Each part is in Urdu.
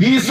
20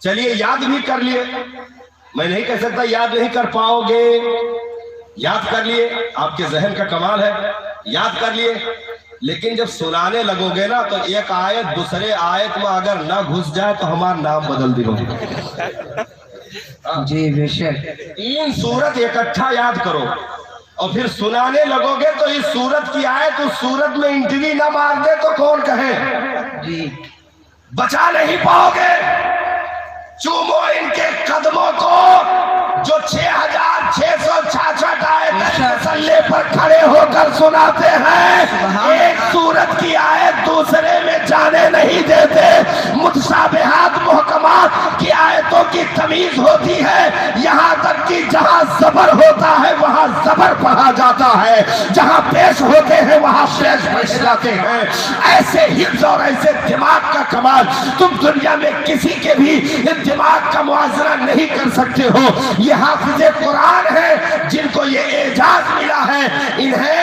چلیے یاد بھی کر لیے، میں نہیں کہہ سکتا یاد نہیں کر پاؤ گے، یاد کر لیے، آپ کے ذہن کا کمال ہے، یاد کر لیے، لیکن جب سنانے لگو گے نا تو ایک آیت دوسرے آیت میں اگر نہ گھس جائے تو ہمارا نام بدل دیو جی بے شک 3 سورت اکٹھا یاد کرو اور پھر سنانے لگو گے تو اس سورت کی آیت اس سورت میں انٹری نہ مار دے تو کون کہے، جی بچا نہیں پاؤ گے۔ چومو ان کے قدموں کو جو 6666 آیت مسلے پر کھڑے ہو کر سناتے ہیں، ایک سورت کی آیت دوسرے میں جانے نہیں دیتے، متشابہات محکمات کی آیتوں کی تمیز ہوتی ہے، یہاں تک کہ جہاں زبر ہوتا ہے وہاں زبر پڑھا جاتا ہے، جہاں پیش ہوتے ہیں وہاں پیش پڑھ جاتے ہیں۔ ایسے حفظ اور ایسے دماغ کا کمال تم دنیا میں کسی کے بھی دماغ کا موازنہ نہیں کر سکتے ہو۔ یہ حافظ قرآن ہے جن کو یہ اعجاز ملا ہے، انہیں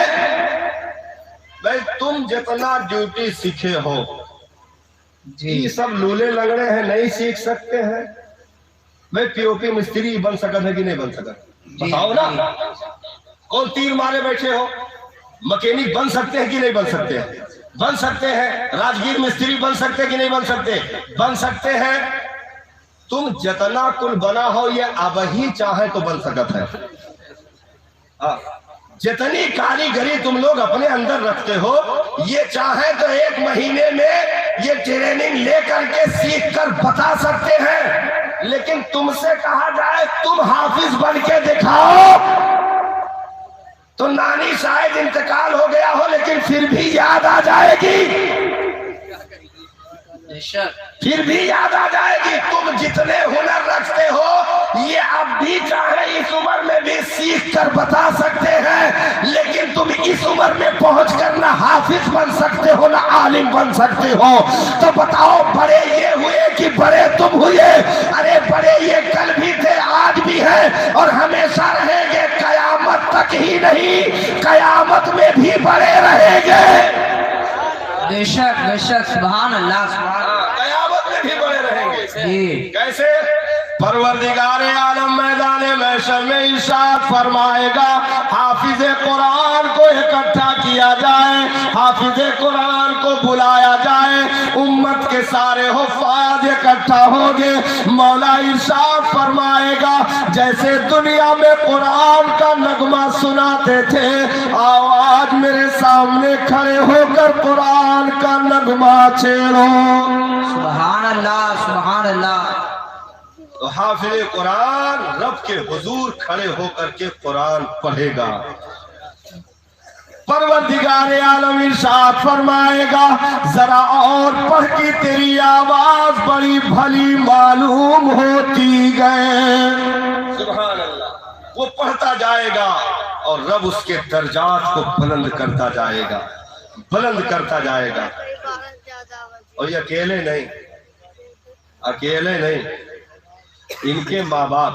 بھائی تم جتنا ڈیوٹی سیکھے ہو یہ سب لولے لگڑے ہیں نہیں سیکھ سکتے ہیں۔ بھائی پی او پی مستری بن سکتا ہے کہ نہیں بن سکتا، بتاؤ نا، کون تیر مارے بیٹھے ہو، مکینک بن سکتے ہیں کہ نہیں بن سکتے ہیں، بن سکتے ہیں، راجگیر مستری بن سکتے ہیں کہ نہیں بن سکتے، بن سکتے ہیں۔ تم جتنا کل بنا ہو یہ اب ہی چاہے تو بن سکتا ہے، جتنی کاریگری تم لوگ اپنے اندر رکھتے ہو یہ چاہے تو 1 مہینے میں یہ ٹریننگ لے کر کے سیکھ کر بتا سکتے ہیں، لیکن تم سے کہا جائے تم حافظ بن کے دکھاؤ تو نانی شاید انتقال ہو گیا ہو لیکن پھر بھی یاد آ جائے گی، پھر بھی یاد آ جائے گی۔ تم جتنے ہنر رکھتے ہو یہ اب بھی چاہے اس عمر میں بھی سیکھ کر بتا سکتے ہیں، لیکن تم اس عمر میں پہنچ کر نہ حافظ بن سکتے ہو نہ عالم بن سکتے ہو۔ تو بتاؤ بڑے یہ ہوئے کہ بڑے تم ہوئے؟ ارے بڑے یہ کل بھی تھے آج بھی ہیں اور ہمیشہ رہیں گے، قیامت تک ہی نہیں قیامت میں بھی بڑے رہیں گے۔ بے شک سبحان اللہ سبحان اللہ، قیامت میں بھی بڑے رہیں گے۔ جی کیسے؟ پروردگار عالم میدان محشر میں ارشاد فرمائے گا حافظ قرآن کو اکٹھا کیا جائے، حافظ قرآن کو بلایا جائے، امت کے سارے حفاظ اکٹھا ہوگے، مولا ارشاد فرمائے گا جیسے دنیا میں قرآن کا نغمہ سناتے تھے، آواز میرے سامنے کھڑے ہو کر قرآن کا نغمہ چھیڑو۔ سبحان اللہ سبحان اللہ۔ تو حافظ قرآن رب کے حضور کھڑے ہو کر کے قرآن پڑھے گا، پروردگار عالم ارشاد فرمائے گا ذرا اور پڑھ کے تیری آواز بڑی بھلی معلوم ہوتی گئے۔ سبحان اللہ۔ وہ پڑھتا جائے گا اور رب اس کے درجات کو بلند کرتا جائے گا، بلند کرتا جائے گا۔ اور یہ اکیلے نہیں، اکیلے نہیں، ان کے ماں باپ،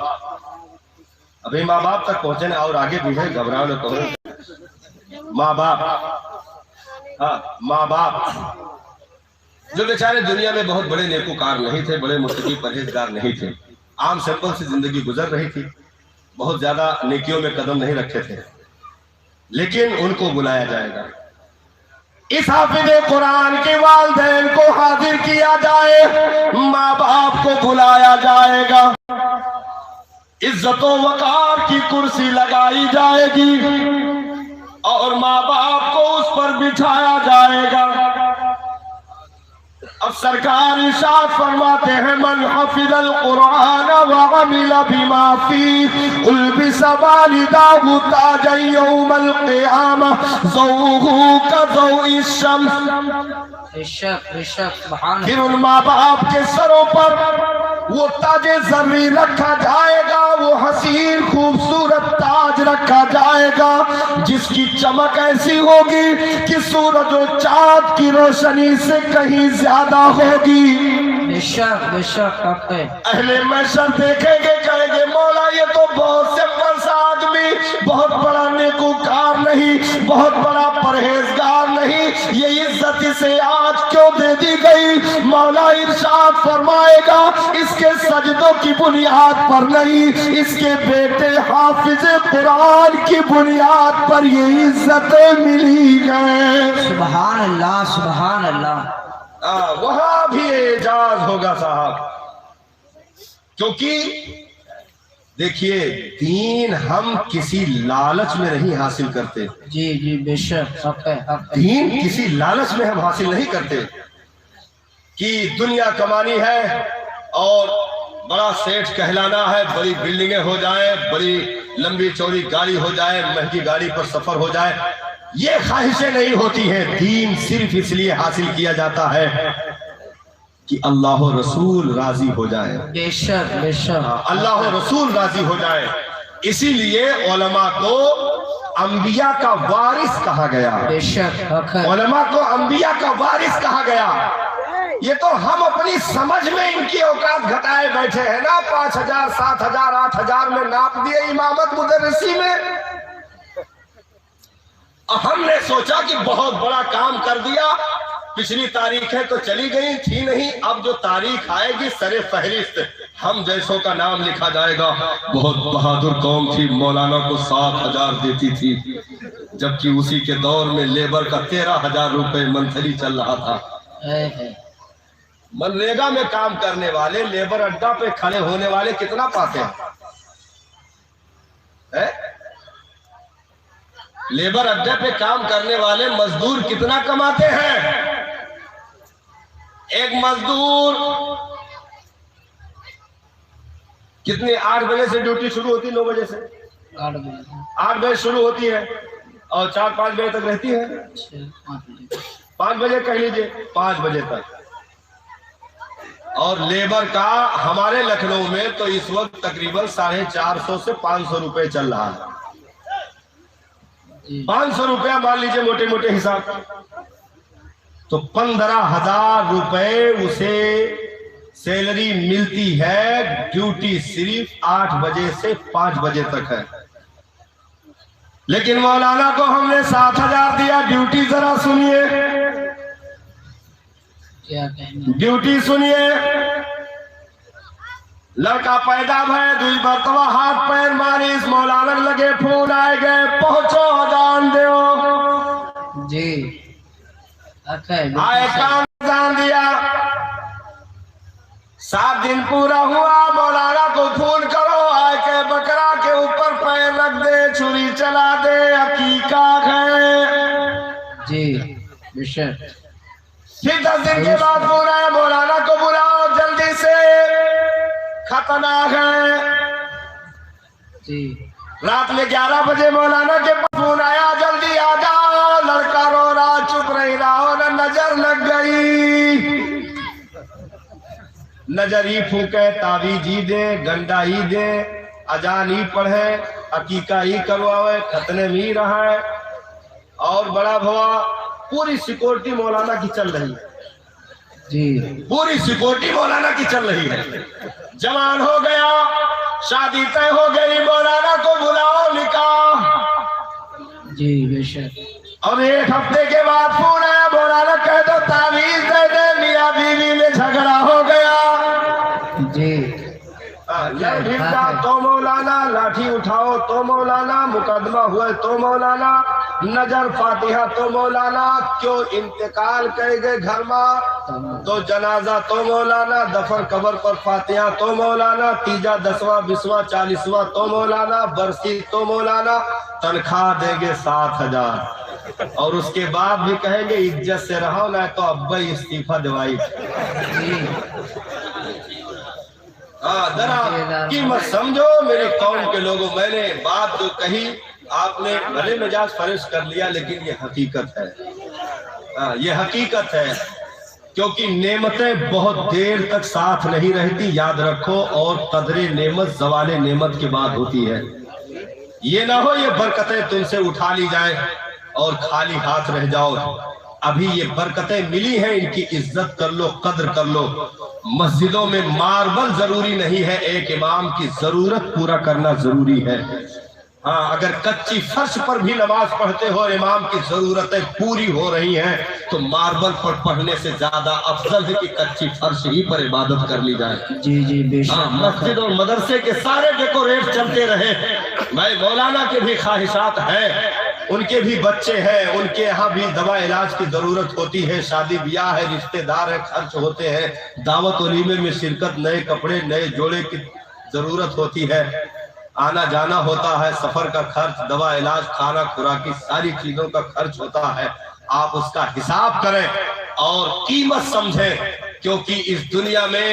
ابھی ماں باپ تک پہنچے نا، اور آگے بھی ہے، گھبراؤ نہ کرو۔ ماں باپ، ہاں ماں باپ جو بیچارے دنیا میں بہت بڑے نیکوکار نہیں تھے، بڑے متقی پرہیزگار نہیں تھے، عام سمپل سی زندگی گزر رہی تھی، بہت زیادہ نیکیوں میں قدم نہیں رکھے تھے، لیکن ان کو بلایا جائے گا۔ اس حافظ قرآن کے والدین کو حاضر کیا جائے، ماں باپ کو بلایا جائے گا، عزت و وقار کی کرسی لگائی جائے گی اور ماں باپ کو اس پر بٹھایا جائے گا۔ اب سرکار ارشاد فرماتے ہیں من حفظ القرآن وعمل بما فيه البس والداه تاجا يوم القيامة ضوءه كضوء الشمس۔ پھر ان ماں باپ کے سروں پر وہ تاج زرعی رکھا جائے گا، وہ حسین خوبصورت تاج رکھا جائے گا جس کی چمک ایسی ہوگی کہ سورج و چاند کی روشنی سے کہیں زیادہ ہوگی۔ بے شک اہل محشر دیکھیں گے، کہیں گے مولا یہ تو بہت سمپل سا آدمی نہیں، بہت بڑا نیکوکار نہیں، بہت بڑا پرہیزگار نہیں، یہ عزت اسے آج کیوں دے دی گئی؟ مولا ارشاد فرمائے گا اس کے سجدوں کی بنیاد پر نہیں، اس کے بیٹے حافظ قرآن کی بنیاد پر یہ عزتیں ملی گئے۔ سبحان اللہ سبحان اللہ۔ وہاں بھی اعجاز ہوگا صاحب، کیونکہ دیکھیے دین ہم کسی لالچ میں نہیں حاصل کرتے، جی جی بے شک، حق ہے حق ہے۔ دین کسی لالچ میں ہم حاصل نہیں کرتے کہ دنیا کمانی ہے اور بڑا سیٹھ کہلانا ہے، بڑی بلڈنگیں ہو جائیں، بڑی لمبی چوڑی گاڑی ہو جائے، مہنگی گاڑی پر سفر ہو جائے، یہ خواہشیں نہیں ہوتی ہیں۔ دین صرف اس لیے حاصل کیا جاتا ہے کہ اللہ و رسول راضی ہو جائے، بے شک بے شک، اللہ و رسول راضی ہو جائے۔ اسی لیے علماء کو انبیاء کا وارث کہا گیا، بے شک حق ہے۔ علماء کو انبیاء کا وارث کہا گیا۔ یہ تو ہم اپنی سمجھ میں ان کی اوقات گھٹائے بیٹھے ہیں نا، 5,000 7,000 8,000 میں ناپ دیے امامت مدرسی میں۔ ہم نے سوچا کہ بہت بڑا کام کر دیا، پچھلی تاریخیں تو چلی گئی تھی نہیں، اب جو تاریخ آئے گی سر فہرست ہم جیسوں کا نام لکھا جائے گا۔ بہت بہادر قوم تھی، مولانا کو 7,000 دیتی تھی، جبکہ اسی کے دور میں لیبر کا 13,000 روپے منتھلی چل رہا تھا۔ منریگا میں کام کرنے والے، لیبر اڈا پہ کھڑے ہونے والے کتنا پاتے ہیں؟ لیبر اڈے پہ کام کرنے والے مزدور کتنا کماتے ہیں؟ ایک مزدور کتنی 8 بجے سے ڈیوٹی شروع ہوتی، 9 بجے سے 8 بجے شروع ہوتی ہے اور 4-5 بجے تک رہتی ہے، 5 بجے کہہ لیجئے 5 بجے تک۔ اور لیبر کا ہمارے لکھنؤ میں تو اس وقت تقریباً 450 سے 500 روپے چل رہا ہے۔ 500 روپیہ مان لیجئے موٹے موٹے حساب، تو 15,000 روپے اسے سیلری ملتی ہے۔ ڈیوٹی صرف 8 بجے سے 5 بجے تک ہے، لیکن مولانا کو ہم نے 7,000 دیا۔ ڈیوٹی ذرا سنیے، ڈیوٹی سنیے۔ لڑکا پیدا بھائی، 2 مرتبہ ہاتھ پیر ماری، اس مولانا لگے فون آئے گئے، پہنچو اذان دیو جی آئے کام اذان دیا۔ 7 دن پورا ہوا، مولانا کو فون کرو، آئے کہ بکرا کے اوپر پیر رکھ دے، چھری چلا دے، عقیقہ ہے جی بے شک۔ پھر 10 دن کے بعد فون آیا، مولانا کو بلاؤ جلدی سے، ختنہ ہے جی۔ رات میں 11 بجے مولانا کے فون آیا، جلدی آ جاؤ، لڑکا رو رہا، چپ رہی رہا، نظر لگ گئی۔ نظر ہی پھونکے، تعویذ ہی دے، گنڈا ہی دے، اذان ہی پڑھے، عقیقہ ہی کرواوے، ختنے میں ہی رہا ہے، اور بڑا بھوا پوری سیکورٹی مولانا کی چل رہی ہے جی، پوری سیکورٹی مولانا کی چل رہی ہے۔ جوان ہو گیا، شادی طے ہو گئی، مولانا کو بلاؤ نکاح۔ جی بے شک۔ اور 1 ہفتے کے بعد فون آیا، مولانا کہہ دو تعویذ دے دے، میاں بیوی میں جھگڑا ہو گیا۔ جی تو مولانا، لاٹھی اٹھاؤ تو مولانا، مقدمہ ہوئے تو مولانا، نظر فاتحہ تو مولانا، کیوں انتقال کہے گئے گھر میں تو جنازہ تو مولانا، دفن قبر پر فاتحہ تو مولانا، تیجا 10واں 20واں 40واں تو مولانا، برسی تو مولانا، تنخواہ دیں گے 7,000، اور اس کے بعد بھی کہیں گے عزت سے رہو، نہ تو ابا ہی استعفیٰ دوائی۔ ذرا قیمت سمجھو میرے قوم کے لوگوں، میں نے بات جو کہی آپ نے بھلے مزاج فرض کر لیا، لیکن یہ حقیقت ہے، یہ حقیقت ہے، کیونکہ نعمتیں بہت دیر تک ساتھ نہیں رہتی، یاد رکھو، اور قدر نعمت زوال نعمت کے بعد ہوتی ہے۔ یہ نہ ہو یہ برکتیں تم سے اٹھا لی جائیں اور خالی ہاتھ رہ جاؤ۔ ابھی یہ برکتیں ملی ہیں، ان کی عزت کر لو، قدر کر لو۔ مسجدوں میں ماربل ضروری نہیں ہے، ایک امام کی ضرورت پورا کرنا ضروری ہے۔ ہاں اگر کچی فرش پر بھی نماز پڑھتے ہو امام کی ضرورتیں پوری ہو رہی ہیں تو ماربل پر پڑھنے سے زیادہ افضل ہے کہ کچی فرش ہی پر عبادت کر لی جائے. جی جی بے شک. مسجد اور مدرسے کے سارے ڈیکوریٹ چلتے رہے. بھائی مولانا کے بھی خواہشات ہیں, ان کے بھی بچے ہیں, ان کے یہاں بھی دوا علاج کی ضرورت ہوتی ہے, شادی بیاہ ہے, رشتہ دار ہے, خرچ ہوتے ہیں, دعوت ولیمے میں شرکت, نئے کپڑے, نئے جوڑے کی ضرورت ہوتی ہے, آنا جانا ہوتا ہے, سفر کا خرچ, دوا علاج, کھانا خوراکی, ساری چیزوں کا خرچ ہوتا ہے. آپ اس کا حساب کریں اور قیمت سمجھیں, کیونکہ اس دنیا میں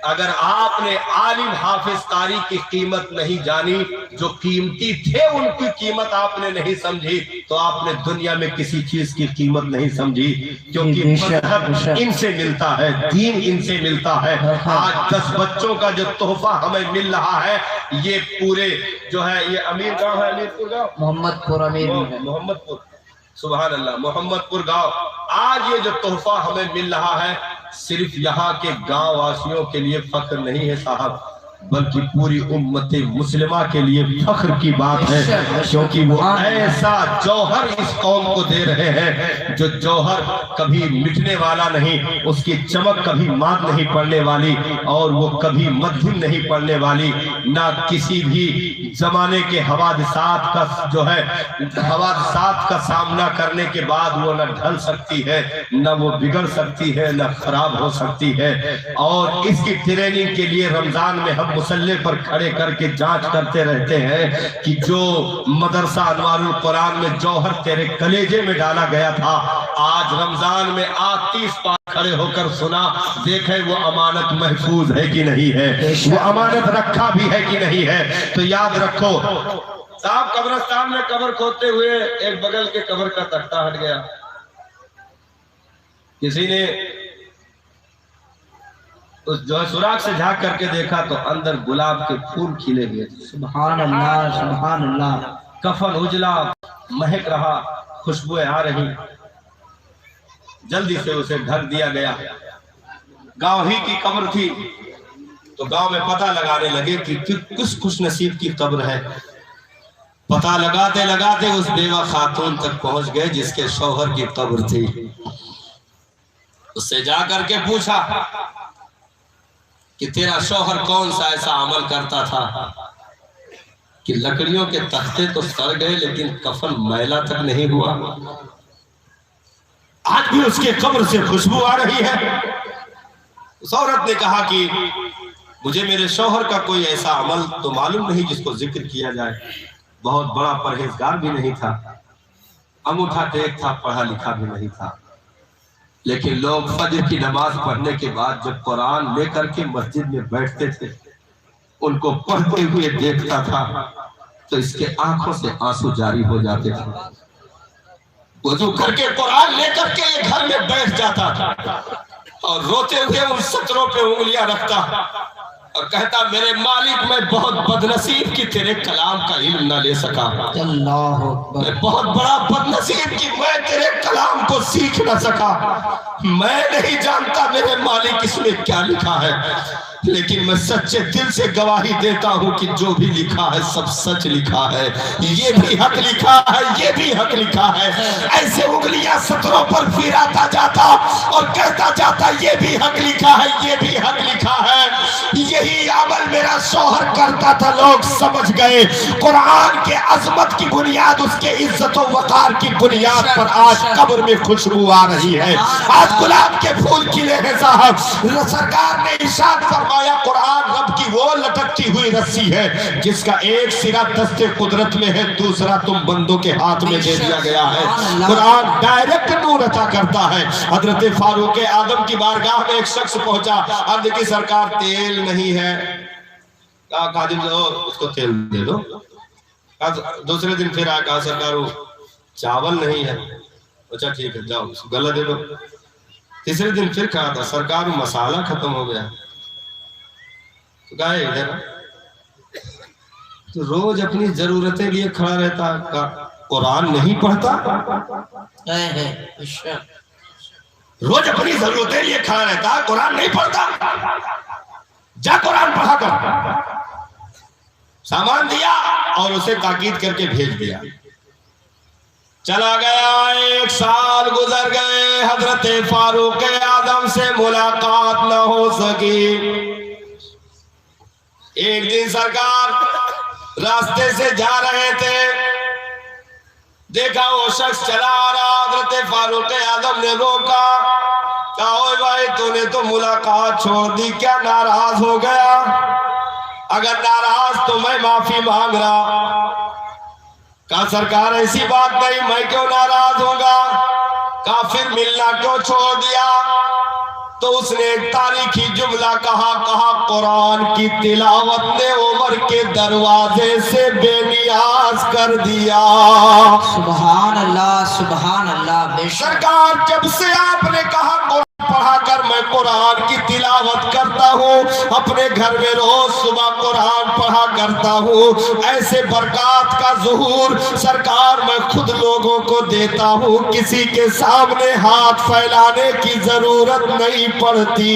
اگر آپ نے عالم حافظ قاری کی قیمت نہیں جانی, جو قیمتی تھے ان کی قیمت آپ نے نہیں سمجھی, تو آپ نے دنیا میں کسی چیز کی قیمت نہیں سمجھی, کیونکہ مذہب ان سے ملتا ہے, دین ان سے ملتا ہے. آج 10 بچوں کا جو تحفہ ہمیں مل رہا ہے, یہ پورے جو ہے, یہ امیر گاؤں ہے, امیر پور گاؤں, محمد پور, امیر محمد پور, سبحان اللہ, محمد پور گاؤں. آج یہ جو تحفہ ہمیں مل رہا ہے صرف یہاں کے گاؤں واسیوں کے لیے فخر نہیں ہے صاحب, بلکہ پوری امت مسلمہ کے لیے فخر کی بات ہے, کیونکہ وہ ایسا جوہر اس قوم کو دے رہے ہیں جو جوہر کبھی مٹنے والا نہیں, اس کی چمک کبھی مات نہیں پڑنے والی, اور وہ کبھی مدھم نہیں پڑنے والی, نہ کسی بھی زمانے کے حوادثات کا جو ہے حوادثات کا سامنا کرنے کے بعد وہ نہ ڈھل سکتی ہے, نہ وہ بگڑ سکتی ہے, نہ خراب ہو سکتی ہے. اور اس کی ٹریننگ کے لیے رمضان میں ہم مصلے پر کھڑے کر کے جانچ کرتے رہتے ہیں کہ جو مدرسہ انوار القرآن میں جوہر تیرے کلیجے میں ڈالا گیا تھا, آج رمضان میں 30 پار کھڑے ہو کر سنا, دیکھیں وہ امانت محفوظ ہے کہ نہیں ہے, وہ امانت رکھا بھی ہے کہ نہیں ہے. تو یاد رکھو صاحب, قبرستان میں قبر کھودتے ہوئے ایک بغل کے قبر کا تختہ ہٹ گیا, کسی نے اس جو ہے سوراخ سے جھانک کر کے دیکھا تو اندر گلاب کے پھول کھلے ہوئے تھے. سبحان اللہ, سبحان اللہ. کفن اجلا, مہک رہا, خوشبوئیں آ رہی. جلدی سے اسے ڈھک دیا گیا. گاؤں ہی کی قبر تھی تو گاؤں میں پتہ لگانے لگے کہ کس خوش نصیب کی قبر ہے. پتہ لگاتے لگاتے اس بیوہ خاتون تک پہنچ گئے جس کے شوہر کی قبر تھی. اس سے جا کر کے پوچھا کہ تیرا شوہر کون سا ایسا عمل کرتا تھا کہ لکڑیوں کے تختے تو سڑ گئے لیکن کفن میلا تک نہیں ہوا, آج بھی اس کے قبر سے خوشبو آ رہی ہے. اس عورت نے کہا کہ مجھے میرے شوہر کا کوئی ایسا عمل تو معلوم نہیں جس کو ذکر کیا جائے, بہت بڑا پرہیزگار بھی نہیں تھا, انگوٹھا ٹیک تھا, پڑھا لکھا بھی نہیں تھا, لیکن لوگ فجر کی نماز پڑھنے کے بعد جب قرآن لے کر کے مسجد میں بیٹھتے تھے, ان کو پڑھتے ہوئے دیکھتا تھا تو اس کے آنکھوں سے آنسو جاری ہو جاتے تھے. وضو کر کے قرآن لے کر کے یہ گھر میں بیٹھ جاتا تھا اور روتے ہوئے ان سطروں پہ انگلیاں رکھتا اور کہتا, میرے مالک میں بہت بدنصیب کہ تیرے کلام کا علم نہ لے سکا, اللہ اکبر, میں بہت بڑا بدنصیب کہ میں تیرے کلام کو سیکھ نہ سکا. میں نہیں جانتا میرے مالک اس میں کیا لکھا ہے, لیکن میں سچے دل سے گواہی دیتا ہوں کہ جو بھی لکھا ہے سب سچ لکھا ہے, یہ بھی حق لکھا ہے, یہ بھی حق لکھا ہے. ایسے انگلیاں سطروں پر پھیراتا جاتا اور کہتا جاتا, یہ بھی حق لکھا ہے, یہ بھی حق لکھا ہے. یہی عمل میرا شوہر کرتا تھا. لوگ سمجھ گئے قرآن کے عظمت کی بنیاد, اس کے عزت و وقار کی بنیاد پر آج قبر میں خوشبو آ رہی ہے, آج گلاب کے پھول کھلے ہیں. صاحب سرکار نے ارشاد فرمایا, قرآن رب کی وہ لٹکتی ہوئی رسی ہے جس کا ایک سرا دست قدرت میں ہے, دوسرا تم بندوں کے ہاتھ میں دے دیا گیا ہے. قرآن ڈائریکٹ نور عطا کرتا ہے. حضرت فاروق اعظم کی بارگاہ میں ایک شخص پہنچا, عرض کی سرکار تیل نہیں ہے. کہا خادم صاحب اس کو تیل دے دو. دوسرے دن پھر آیا, کہا سرکار وہ چاول نہیں ہے. اچھا ٹھیک ہے جاؤ اس کو غلہ دے دو. تیسرے دن پھر کہا تھا سرکار مسالہ ختم ہو گیا. تو کہا ہے ادھر تو روز اپنی ضرورتیں لیے کھڑا رہتا, قرآن نہیں پڑھتا, روز اپنی ضرورتیں لیے کھڑا رہتا, قرآن نہیں پڑھتا. جا قرآن پڑھا کر. سامان دیا اور اسے تاکید کر کے بھیج دیا. چلا گیا 1 سال گزر گئے، حضرت فاروق اعظم سے ملاقات نہ ہو سکی. ایک دن سرکار راستے سے جا رہے تھے، دیکھا وہ شخص چلا آ رہا. حضرت فاروق اعظم نے روکا، کہا اوے بھائی تو نے تو ملاقات چھوڑ دی، کیا ناراض ہو گیا؟ اگر ناراض تو میں معافی مانگ رہا. کہا سرکار ایسی بات نہیں، میں کیوں ناراض ہوں گا؟ کہا پھر ملنا کیوں چھوڑ دیا؟ تو اس نے ایک تاریخی جملہ کہا قرآن کی تلاوت نے عمر کے دروازے سے بے نیاز کر دیا. سبحان اللہ بے شک. سرکار جب سے آپ نے کہا قرآن پڑھا کر میں قرآن کی تلاوت کرتا ہوں، اپنے گھر میں روز صبح قرآن پڑھا کرتا ہوں، ایسے برکات کا ظہور سرکار میں خود لوگوں کو دیتا ہوں، کسی کے سامنے ہاتھ پھیلانے کی ضرورت نہیں پڑتی.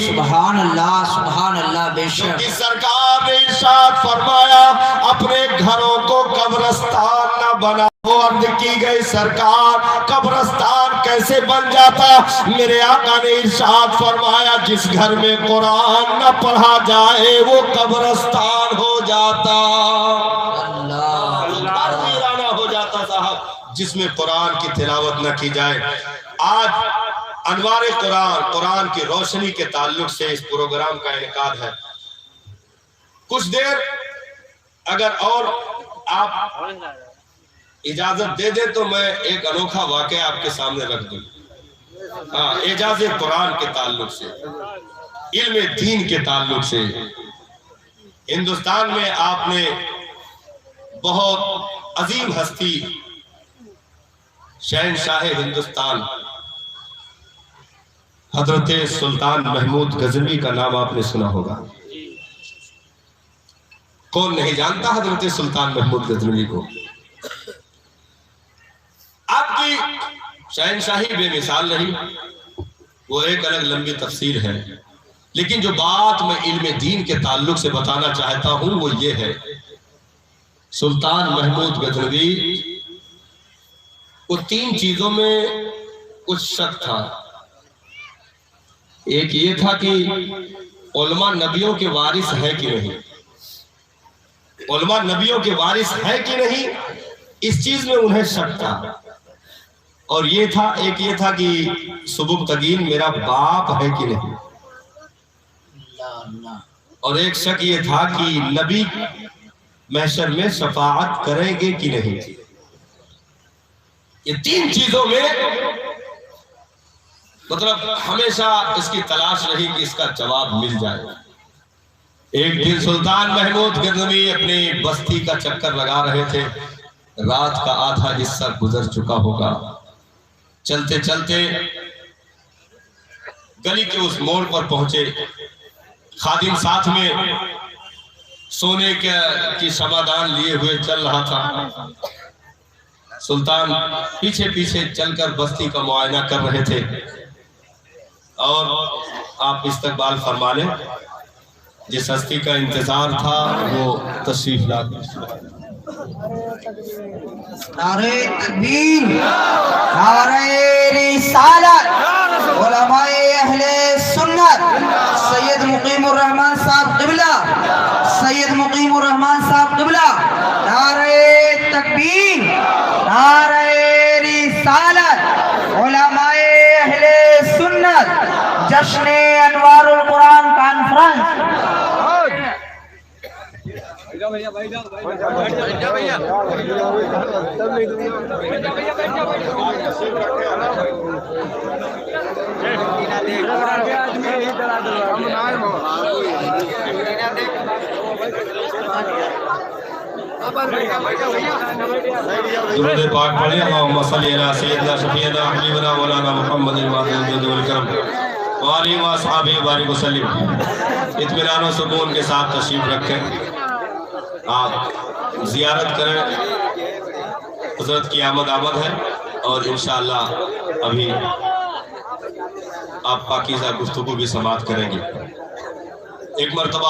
سبحان اللہ بے شک. کیونکہ سرکار نے ارشاد فرمایا اپنے گھروں کو قبرستان نہ بنا. وہ عرض کی گئی سرکار قبرستان کیسے بن جاتا؟ میرے آقا نے ارشاد فرمایا جس گھر میں قرآن نہ پڑھا جائے وہ قبرستان ہو جاتا. ویرانہ ہو جاتا صاحب جس میں قرآن کی تلاوت نہ کی جائے. آج انوار قرآن کی روشنی کے تعلق سے اس پروگرام کا انعقاد ہے. کچھ دیر اگر اور آپ اجازت دے دے تو میں ایک انوکھا واقعہ آپ کے سامنے رکھ دوں. اعجاز قرآن کے تعلق سے، علم دین کے تعلق سے. ہندوستان میں آپ نے بہت عظیم ہستی شہنشاہ ہندوستان حضرت سلطان محمود غزنوی کا نام آپ نے سنا ہوگا. کون نہیں جانتا حضرت سلطان محمود غزنوی کو؟ آپ کی شہنشاہی بے مثال رہی، وہ ایک الگ لمبی تفسیر ہے. لیکن جو بات میں علم دین کے تعلق سے بتانا چاہتا ہوں وہ یہ ہے، سلطان محمود غزنوی وہ 3 چیزوں میں کچھ شک تھا. ایک یہ تھا کہ علماء نبیوں کے وارث ہے کہ نہیں، علماء نبیوں کے وارث ہے کہ نہیں، اس چیز میں انہیں شک تھا. اور ایک یہ تھا کہ سبکتگین میرا باپ ہے کہ نہیں. اور ایک شک یہ تھا کہ نبی محشر میں شفاعت کریں گے کہ نہیں. یہ 3 چیزوں میں مطلب ہمیشہ اس کی تلاش رہی کہ اس کا جواب مل جائے. ایک دن سلطان محمود غزنوی اپنی بستی کا چکر لگا رہے تھے. رات کا آدھا حصہ گزر چکا ہوگا. چلتے چلتے گلی کے اس موڑ پر پہنچے. خادم ساتھ میں سونے کی سمادان لیے ہوئے چل رہا تھا. سلطان پیچھے پیچھے چل کر بستی کا معائنہ کر رہے تھے. اور آپ استقبال فرما لیں، جس ہستی کا انتظار تھا وہ تشریف لا. نعرہ تکبیر، نعرہ رسالت، علماء اہل سنت، سید مقیم الرحمن صاحب قبلہ، سید مقیم الرحمن صاحب قبلہ. نعرہ تکبیر، نعرہ رسالت، علماء اہل سنت، جشن انوار القرآن کانفرنس. درود پاک پڑھیں. اللہم صلی علی سیدنا شفیعنا حبیبنا مولانا محمد الکرم وآلہ و اصحابہ بارک وسلم. اطمینان و سکون کے ساتھ تشریف رکھیں. آپ زیارت کریں. حضرت کی آمد ہے اور انشاءاللہ ابھی آپ پاکیزہ گفتگو بھی سماعت کریں گے. ایک مرتبہ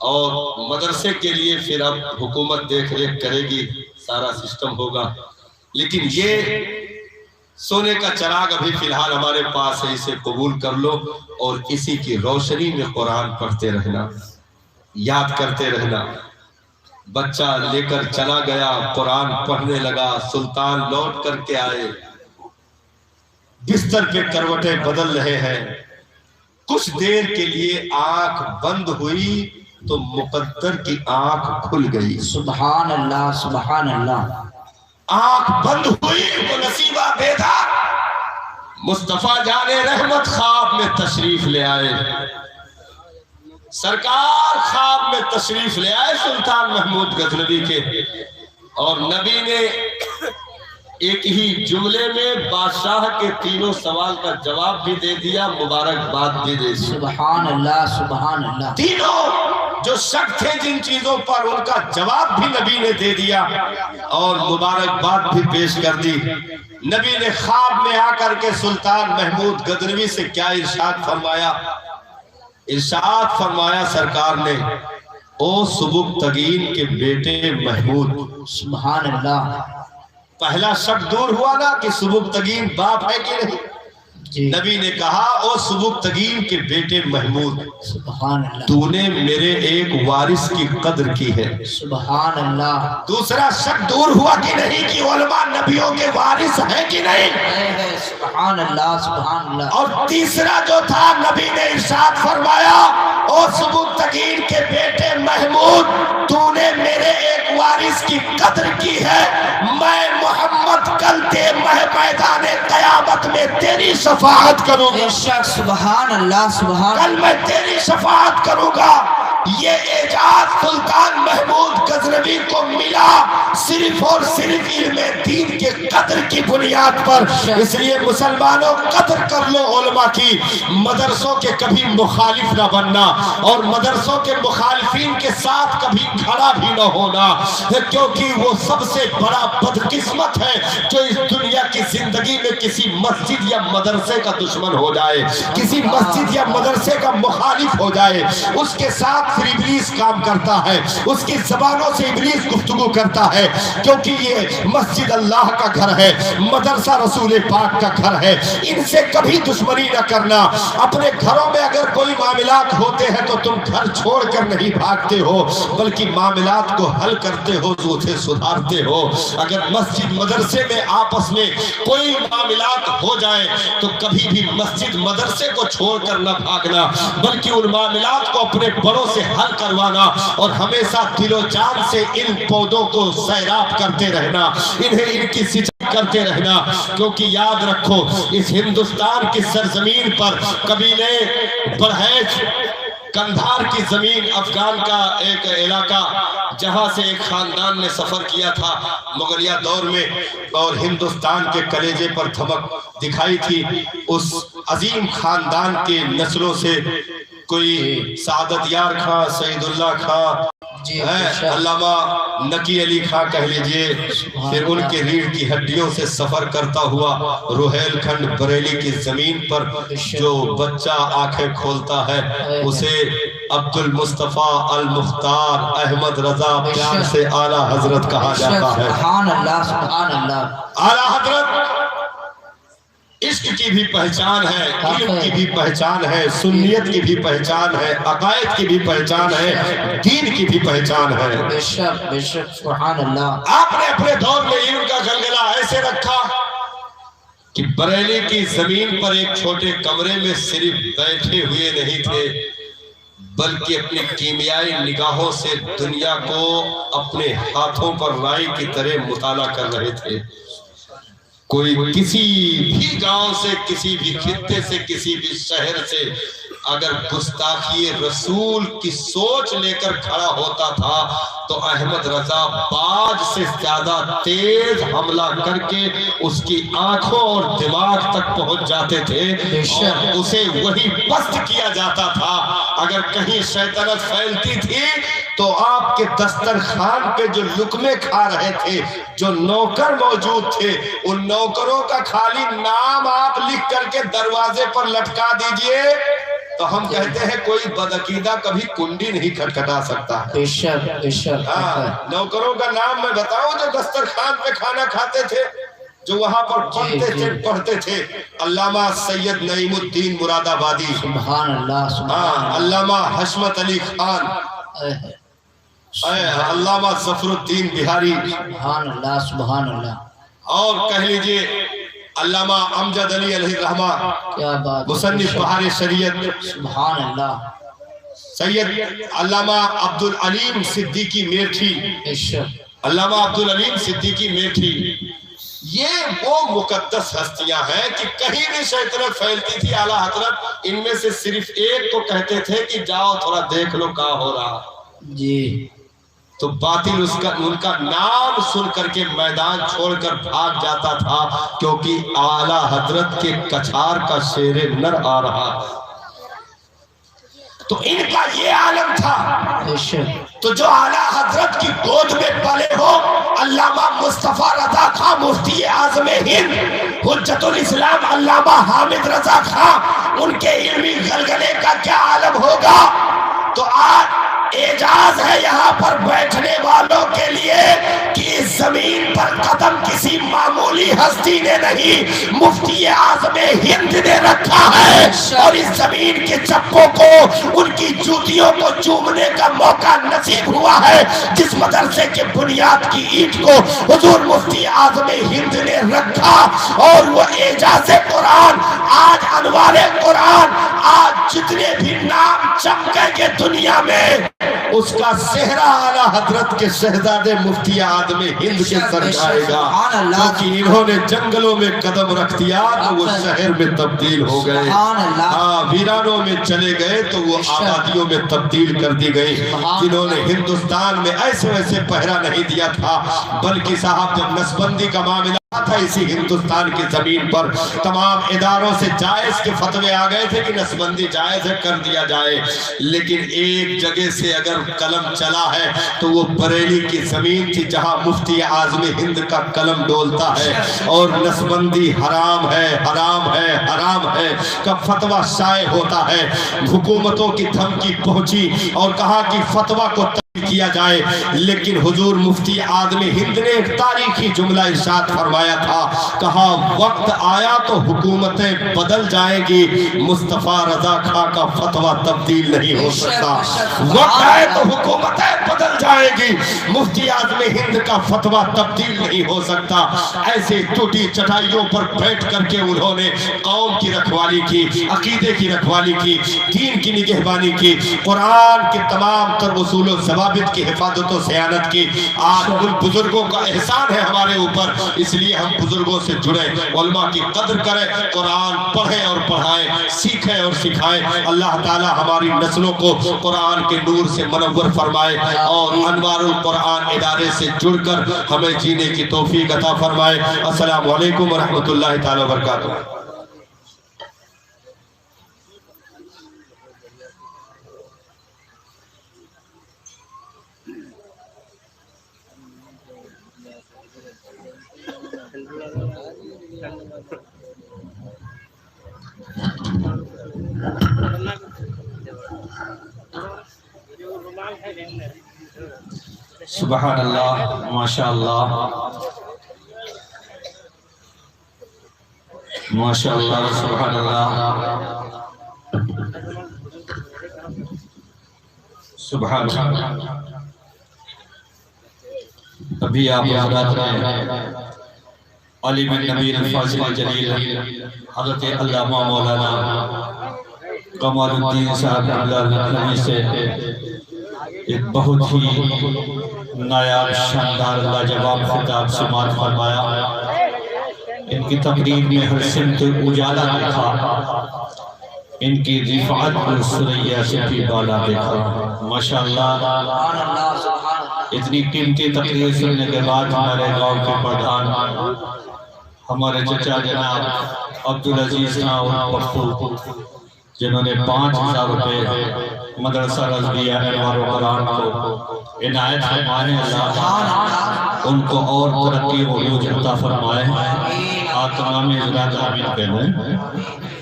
اور مدرسے کے لیے پھر اب حکومت دیکھ ریکھ کرے گی، سارا سسٹم ہوگا، لیکن یہ سونے کا چراغ ابھی فی الحال ہمارے پاس ہے، اسے قبول کر لو اور اسی کی روشنی میں قرآن پڑھتے رہنا، یاد کرتے رہنا۔ بچہ لے کر چلا گیا، قرآن پڑھنے لگا، سلطان لوٹ کر کے آئے، بستر پہ کروٹیں بدل رہے ہیں، کچھ دیر کے لیے آنکھ بند ہوئی تو مقدر کی آنکھ کھل گئی۔ سبحان اللہ سبحان اللہ۔ آنکھ بند ہوئی تو نصیبہ بیدار، مصطفیٰ جان رحمت خواب میں تشریف لے آئے، سرکار خواب میں تشریف لے آئے سلطان محمود غزنوی کے، اور نبی نے ایک ہی جملے میں بادشاہ کے تینوں سوال کا جواب بھی دے دیا، مبارکباد بھی دے دی۔ سبحان اللہ سبحان اللہ۔ تینوں جو شک تھے جن چیزوں پر، ان کا جواب بھی نبی نے دے دیا اور مبارکباد بھی پیش کر دی۔ نبی نے خواب میں آ کر کے سلطان محمود غزنوی سے کیا ارشاد فرمایا؟ ارشاد فرمایا سرکار نے، او سبکتگین کے بیٹے محمود۔ سبحان اللہ۔ پہلا شک دور ہوا نا کہ سبکتگین باپ ہے کہ نہیں؟ جی نبی نے کہا، او سبکتگین کے بیٹے محمود، سبحان اللہ تو نے میرے ایک وارث کی قدر کی ہے۔ سبحان اللہ۔ دوسرا شک دور ہوا کہ نہیں کہ علماء نبیوں کے وارث ہیں کہ نہیں؟ ہے سبحان اللہ سبحان اللہ۔ اور تیسرا جو تھا، نبی نے ارشاد فرمایا، او سبکتگین کے بیٹے محمود، تو نے میرے ایک وارث کی قدر کی ہے، میں محمد کل میدان قیامت میں تیری شفاعت کروں گا۔ بے شک سبحان اللہ سبحان کل میں تیری شفاعت کروں گا۔ یہ اعجاز سلطان محمود غزنوی کو ملا صرف اور صرف علم دین کے قدر کی بنیاد پر۔ اس لیے مسلمانوں قدر کر لو علماء کی، مدرسوں کے کبھی مخالف نہ بننا اور مدرسوں کے مخالفین کے ساتھ کبھی کھڑا بھی نہ ہونا، کیونکہ وہ سب سے بڑا بدقسمت ہے جو اس دنیا کی زندگی میں کسی مسجد یا مدرسے کا دشمن ہو جائے، کسی مسجد یا مدرسے کا مخالف ہو جائے۔ اس کے ساتھ پھر ابلیس کام کرتا ہے، اس کی زبانوں سے ابلیس گفتگو کرتا ہے، کیونکہ یہ مسجد اللہ کا گھر ہے، مدرسہ رسول پاک کا گھر ہے۔ ان سے کبھی دشمنی نہ کرنا۔ اپنے گھروں میں اگر کوئی معاملات ہوتے ہیں تو تم گھر چھوڑ کر نہیں بھاگتے ہو، بلکہ معاملات کو حل کرتے ہو، اسے سدھارتے ہو۔ اگر مسجد مدرسے میں آپس میں کوئی معاملات ہو جائے تو کبھی بھی مسجد مدرسے کو چھوڑ کر نہ بھاگنا، بلکہ ان معاملات کو اپنے بڑوں سے حل کروانا اور ہمیشہ دل و جان سے ان پودوں کو سیراب کرتے رہنا، انہیں ان کی سچائی کرتے رہنا، کیونکہ یاد رکھو اس ہندوستان کی سرزمین پر قبیلے برہیج، کندھار کی زمین، افغان کا ایک علاقہ جہاں سے ایک خاندان نے سفر کیا تھا مغلیہ دور میں، اور ہندوستان کے کلیجے پر دھمک دکھائی تھی۔ اس عظیم خاندان کے نسلوں سے کوئی سعادت یار خان، سعید اللہ خان، علامہ نقی علی خان کہہ لیجئے، پھر ان کے ریڑھ کی ہڈیوں سے سفر کرتا ہوا روہیل کھنڈ بریلی کی زمین پر جو بچہ آنکھیں کھولتا ہے اسے عبد المصطفیٰ المختار احمد رضا پیار سے اعلیٰ حضرت کہا جاتا ہے۔ سبحان اللہ سبحان اللہ۔ اعلیٰ حضرت عشق کی بھی پہچان ہے، علم کی بھی پہچان ہے، سنیت کی بھی پہچان ہے، عقائد کی بھی پہچان ہے، دین کی بھی پہچان ہے۔ بے شک بے شک سبحان اللہ۔ آپ نے اپنے دور میں علم کا گلگلہ ایسے رکھا کہ بریلی کی زمین پر ایک چھوٹے کمرے میں صرف بیٹھے ہوئے نہیں تھے، بلکہ اپنی کیمیائی نگاہوں سے دنیا کو اپنے ہاتھوں پر رائی کی طرح مطالعہ کر رہے تھے۔ کوئی کسی بھی گاؤں سے، کسی بھی خطے سے، کسی بھی شہر سے اگر گستاخی رسول کی سوچ لے کر کھڑا ہوتا تھا تو احمد رضا باج سے زیادہ تیز حملہ کر کے اس کی آنکھوں اور دماغ تک پہنچ جاتے تھے اور اسے وہی پست کیا جاتا تھا۔ اگر کہیں شیطنت پھیلتی تھی تو آپ کے دسترخوان پہ جو لقمے کھا رہے تھے، جو نوکر موجود تھے، ان نوکروں کا خالی نام آپ لکھ کر کے دروازے پر لٹکا دیجئے، تو ہم کہتے ہیں کوئی بدعقیدہ کبھی کنڈی نہیں کھٹکھٹا سکتا. بے شک بے شک. نوکروں کا نام میں بتاؤں جو دسترخوان پہ کھانا کھاتے تھے، جو وہاں پر پڑھتے تھے، علامہ سید نعیم الدین مراد آبادی، سبحان اللہ سبحان اللہ، علامہ حشمت علی خان، علامہ ظفر الدین بہاری، سبحان اللہ سبحان اللہ، اور کہہ لیجئے علامہ امجد علی علیہ الرحمہ، کیا بات، مصنف بہار شریعت، سبحان اللہ، سید علامہ عبدالعلیم صدیقی میٹھی، علامہ عبدالعلیم صدیقی میٹھی. یہ وہ مقدس ہستیاں ہیں کہ کہیں بھی شیطنت پھیلتی تھی اعلیٰ حضرت ان میں سے صرف ایک کو کہتے تھے کہ جاؤ تھوڑا دیکھ لو کیا ہو رہا جی، تو باطل ان کا نام سن کر کے میدان چھوڑ کر بھاگ جاتا تھا، کیونکہ اعلیٰ حضرت کے کچھار کا شیر نر آ رہا. تو ان کا یہ عالم تھا. تو جو اعلیٰ حضرت کی گود میں پلے ہو، علامہ مصطفیٰ رضا خان مفتی اعظم ہند، حجت الاسلام علامہ حامد رضا خان، ان کے علمی غلغلے کا کیا عالم ہوگا. تو آج اعجاز ہے یہاں پر بیٹھنے والوں کے لیے کہ اس زمین پر قدم کسی معمولی ہستی نے نہیں، مفتی اعظم ہند نے رکھا ہے، اور اس زمین کے چپوں کو، ان کی جوتیوں کو چومنے کا موقع نصیب ہوا ہے. جس مدرسے کے بنیاد کی اینٹ کو حضور مفتی اعظم ہند نے رکھا، اور وہ اعجاز قرآن، آج انوار قرآن، آج جتنے بھی نام چمکیں گے دنیا میں، اس کا صحرا اعلیٰ حضرت کے شہزادے مفتی اعظم ہند کے سر جائے گا، کیونکہ انہوں نے جنگلوں میں قدم رکھ دیا تو وہ شہر میں تبدیل ہو گئے، ویرانوں میں چلے گئے تو وہ آبادیوں میں تبدیل کر دی گئی. جنہوں نے ہندوستان میں ایسے ویسے پہرا نہیں دیا تھا، بلکہ صاحب جب نسبندی کا معاملہ تھا اسی ہندوستان کی زمین پر تمام اداروں سے جائز کے فتوے آ گئے تھے کہ نسبندی جائز ہے، کر دیا جائے. لیکن ایک جگہ سے اگر قلم چلا ہے تو وہ بریلی کی زمین تھی جہاں مفتی اعظم ہند کا قلم ڈولتا ہے، اور نسبندی حرام ہے حرام ہے حرام ہے کا فتویٰ شائع ہوتا ہے. حکومتوں کی دھمکی پہنچی اور کہا کہ فتویٰ کو کیا جائے، لیکن حضور مفتی اعظم ہند نے ایک تاریخی جملہ ارشاد فرمایا تھا، کہا وقت آیا تو حکومتیں بدل جائیں گی، مصطفیٰ رضا خان کا فتویٰ تبدیل نہیں ہو سکتا. وقت آئے تو حکومتیں بدل جائیں گی، مفتی اعظم ہند کا فتویٰ تبدیل نہیں ہو سکتا. ایسے ٹوٹی چٹائیوں پر بیٹھ کر کے انہوں نے قوم کی رکھوالی کی، عقیدے کی رکھوالی کی، دین کی نگہبانی کی، قرآن کے تمام تر اصول و ضوابط کی حفاظت و صیانت کی. آج ان بزرگوں کا احسان ہے ہمارے اوپر، اس لیے ہم بزرگوں سے جڑیں، علماء کی قدر کریں، قرآن پڑھیں اور پڑھائیں، سیکھیں اور سکھائیں. اللہ تعالی ہماری نسلوں کو قرآن کے نور سے منور فرمائے اور انوار القرآن ادارے سے جڑ کر ہمیں جینے کی توفیق عطا فرمائے. السلام علیکم ورحمۃ اللہ تعالی وبرکاتہ. سبحان اللہ، ماشاءاللہ ماشاءاللہ، سبحان اللہ سبحان اللہ. ابھی آپ حضرات نے علی بن نبی الفاضل جلیل حضرت علامہ مولانا کمال الدین صاحب اللہ سے ایک بہت ہی نایاب شاندار لاجواب خطاب سماعت فرمایا. ان کی تقریر میں ہر سمت اجالا دیکھا، ان کی رفعت اور سریا سے بھی بالا دیکھا. ماشاءاللہ اتنی قیمتی تقریر سننے کے بعد ہمارے گاؤں کے پردھان ہمارے چچا جناب عبدالعزیز خان پختو، جنہوں نے 5000 روپے مدرسہ رضویہ انوار قرآن کو عنایت فرمائے، اللہ ان کو اور ترقی و عروج عطا فرمائے. آج تمام حضرات آمین کہہ لیں.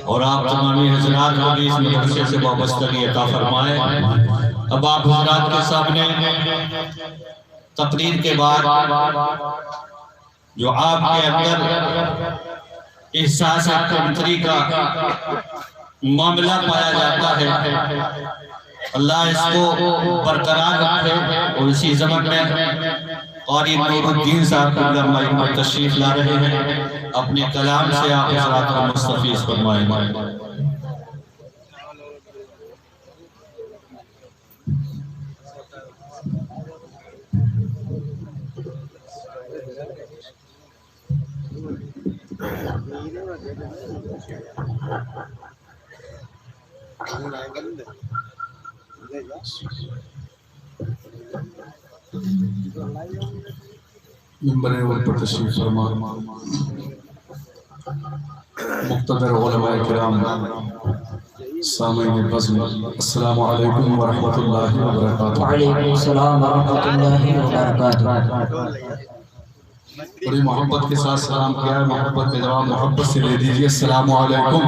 اور آپ تمامی حضرات کو بھی اس مدرسے سے وابستگی عطا فرمائے۔ اب آپ حضرات کے سامنے تقریر کے بعد جو آپ کے اندر احساس کمتری کا معاملہ پایا جاتا ہے، اللہ اس کو برقرار رکھے، اور اسی زمن میں قاری نور الدین صاحب قبلہ مائی پر تشریف لا رہے ہیں، اپنے کلام سے آپ حضرات کو مستفیض فرمائیں۔ منبر اول پر تشریف فرما مقتدر علماء کرام، سامعین بزم، السلام علیکم ورحمۃ اللہ وبرکاتہ۔ وعلیکم السلام ورحمۃ اللہ وبرکاتہ۔ بڑی محبت کے ساتھ سلام کیا ہے، محبت کے جواب محبت سے دے دیجئے، السلام علیکم۔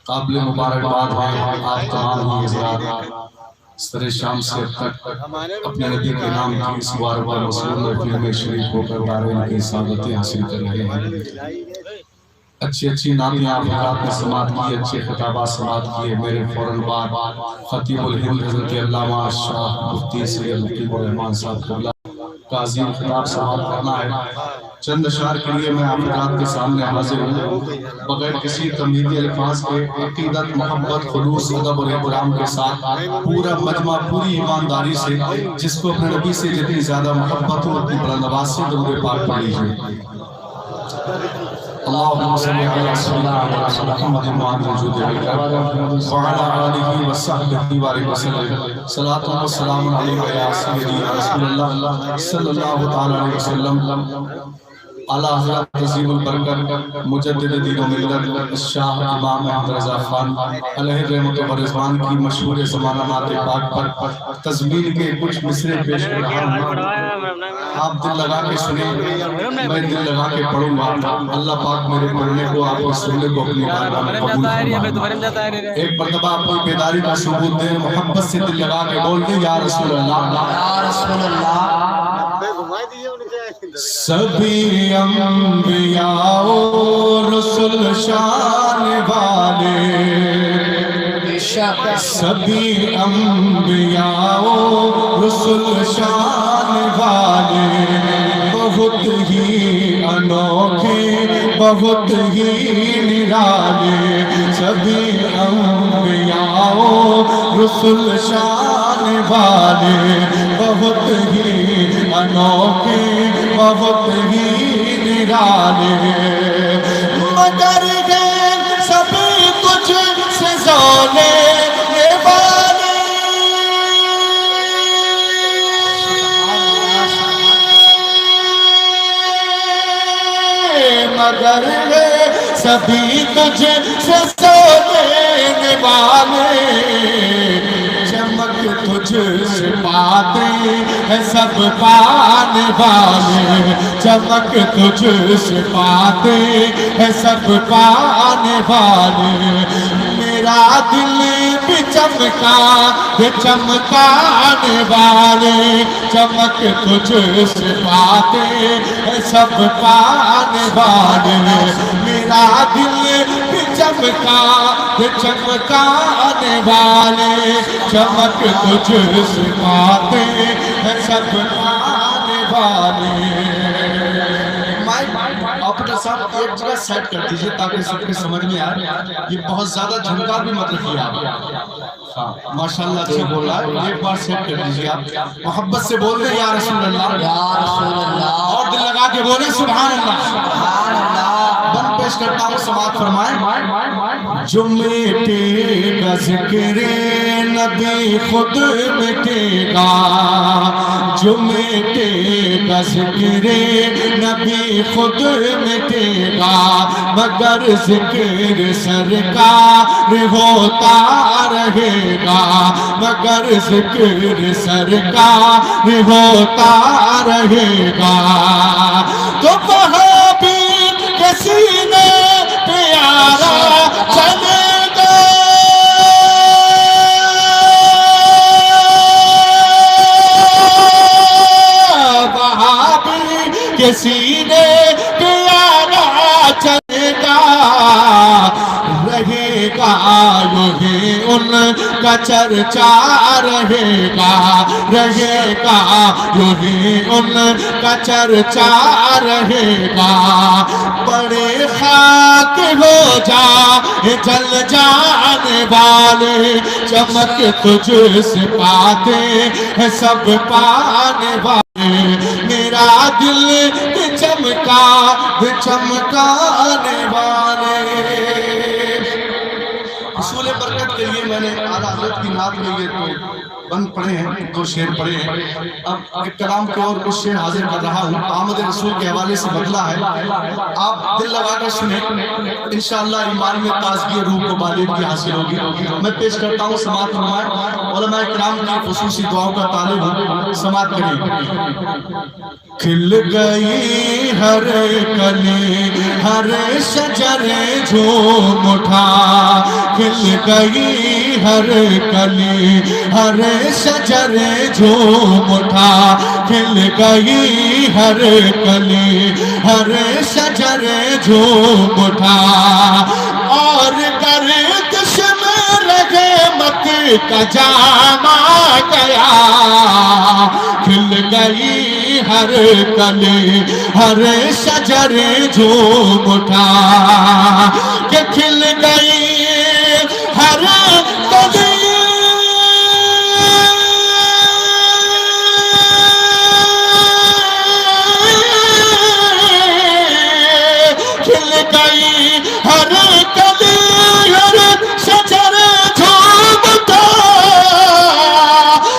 قابل مبارکباد ہیں آپ تمام ہی حضرات، سر شام سے اب تک اپنے نبی کے نام کی اس بار بار مسلم محفل میں شریک ہو کر دارین کی سعادتیں حاصل کر رہے ہیں۔ اچھی نعتیں آپ حضرات نے سماعت کی، اچھے خطابات سماعت کیے۔ میرے فوراً بعد خطیب الہند حضرت علامہ شاہ مفتی سید مقیم الرحمان صاحب قبلہ کا عظیم خطاب سماعت کرنا ہے۔ چند اشعار کے لیے میں آپ حضرات کے سامنے حاضر ہوں، بغیر کسی تمہیدی الفاظ کے، عقیدت، محبت، خلوص، ادب اور احترام کے ساتھ، پورا مجمع پوری ایمانداری سے، جس کو اپنے نبی سے جتنی زیادہ محبت ہو اتنی بلند آواز سے درود پاک پڑھ لیجیے۔ اللہم صلی علی سیدنا محمد موجود وعلی آلہ وصحبہ وسلم، صلاۃ و سلام علیہ یا سیدی رسول اللہ صلی اللہ تعالی علیہ وسلم۔ اعلیٰ حضرت عظیم البرکت مجدد دین و ملت شاہ امام احمد رضا خان علیہ رحمت و رضوان کی مشہور زمانہ نعت پاک پر تضمین کے کچھ مصرے پیش کر رہا ہوں۔ آپ دل لگا کے سنیں، میں دل لگا کے پڑھوں گا۔ اللہ پاک میرے پڑھنے کو، آپ کے سننے کو اپنی بارگاہ میں قبول فرمائے۔ ایک مرتبہ اپنی بیداری کا ثبوت دیں، محبت سے دل لگا کے بول دیں، یا رسول اللہ، یا رسول اللہ۔ سبھی انبیاء و رسل شان والے، سبھی انبیاء و رسل شان والے، بہت ہی انوکھے، بہت ہی نرالے، سبھی انبیاء و رسل شان والے، بہت ہی انوکھے، بہت ہی نرالے، مگر گئے سبھی تجھ سے زولے والے، مگر گئے سبھی تجھ سے زولے والے، چمک تجھ سے پاتے ہیں سب پانے والے، چمک تجھ سے پاتے ہیں سب پانے والے، میرا دل بھی چمکا ہے چمکانے والے، چمک تجھ سے پاتے ہیں سب پانے والے، میرا دل بھی چمکا ہے چمکانے والے، چمک تجھ سے پاتے ہیں سب پانے والے۔ آپریٹر صاحب ایک جگہ سیٹ کر دیجئے تاکہ سب کے سمجھ میں آئے، یہ بہت زیادہ جھنکار بھی مت رکھیے آپ۔ ماشاءاللہ اچھے بول رہا ہے، ایک بار سیٹ کر دیجئے آپ، محبت سے بول دیں یا رسول اللہ، یا رسول اللہ، اور دل لگا کے بولیں سبحان اللہ۔ سبحان اللہ۔ بند پیش کرتا ہوں، سماعت فرمائیں۔ جو مٹے گا ذکر نبی خود مٹے گا، جو مٹے گا ذکر نبی خود مٹے گا، مگر ذکر سرکار ہوتا رہے گا، مگر ذکر سرکار ہوتا رہے گا، تو وہاں بھی سینے پیارا چلے گا وہابی کے سینے پیارا چلے گا رہے گا یہی ان کا چرچا رہے گا یہی ان کا چرچا رہے گا بڑے خاک ہو جا جل جانے والے چمک تجھ سے پاتے ہیں سب پانے والے میرا دل چمکانے والے حصول برکت کے لیے میں نے اعلیٰ حضرت کی نعت میں یہ تو بند پڑھے ہیں 2 شعر پڑھے ہیں اب ایک کلام کے اور کچھ شعر حاضر کر رہا ہوں آمد رسول کے حوالے سے بدلا ہے آپ دل لگا کر سنیں انشاءاللہ ایمان میں تازگی روح کو بالغ کی حاصل ہوگی میں پیش کرتا ہوں سماعت فرمائیں علماء کرام کی خصوصی دعاؤں کا طالب ہوں سماعت کریں کھل گئی ہر کلی ہر شجر جھوم اٹھا کھل گئی ہر کلی ہر شجر جھوم اٹھا کھل گئی ہر کلی ہر شجر جھوم اٹھا اور گردش میں رحمت کا جامع گیا کھل گئی ہر کلی ہر شجر جھوم اٹھا کہ کھل گئی ہر کلی کھل گئی ہر کلی ہر شجر جھوم اٹھا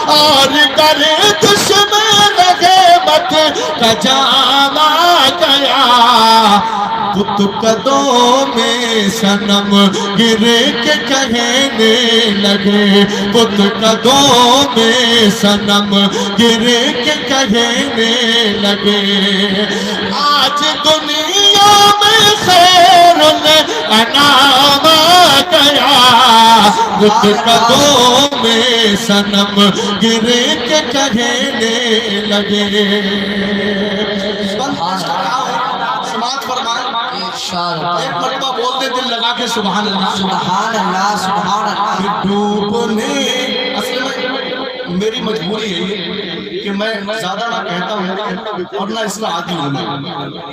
اور گردش میں رحمت کا جامع گیا بت قدوں میں صنم گرے کے کہنے لگے بت قدوں میں صنم گرے کے کہنے لگے آج دنیا میں خیر الانام گیا بت قدوں میں صنم گرے کے کہنے لگے سماعت فرمائیں ایک مرتبہ بول دے دل لگا کے سبحان اللہ سبحان اللہ سبحان اللہ ڈوبنے اصل میں میری مجبوری ہے یہ کہ میں زیادہ نہ کہتا ہوں اور نہ اس کا عادی ہوں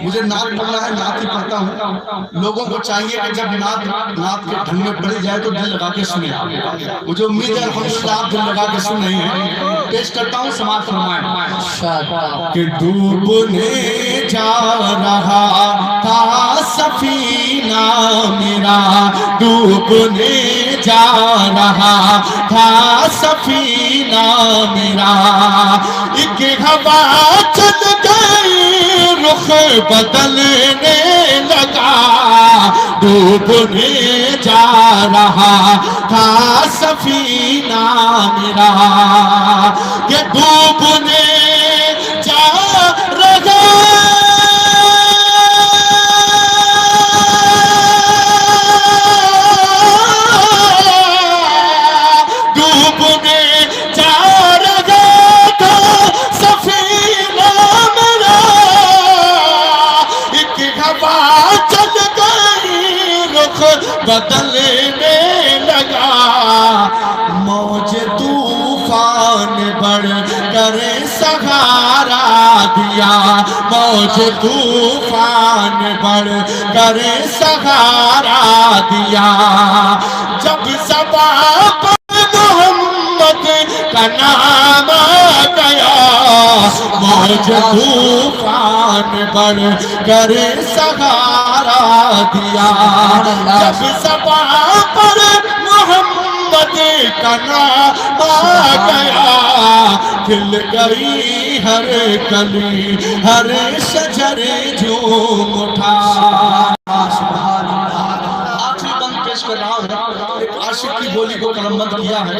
مجھے نعت پڑھنا ہے نعت ہی پڑھتا ہوں لوگوں کو چاہیے کہ جب نعت کے ڈھنگ میں پڑھی جائے تو دل لگا کے سنیں مجھے امید ہے الحمدللہ آپ دل لگا کے سن رہے ہیں پیش کرتا ہوں سماعت فرمائیں کہ ڈوبنے جا رہا تھا سفینہ میرا ڈوبنے جا رہا تھا سفینہ میرا ایک ہوا چل گئی رخ بدلنے لگا ڈوبنے جا رہا تھا سفینہ میرا یہ ڈوبنے جا رہا بدلنے لگا موج طوفان بڑھ کر سہارا دیا موج طوفان بڑھ کر سہارا دیا جب زبان محمد کا نام گیا موج طوفان بڑھ کر سہارا دیا جب زبان پر محمد کا نام گیا کھل گئی ہر کلی ہر شجر جھوم اٹھا پیش کر رہا ہوں ایک عاشق کی بولی کو کلمبند کیا ہے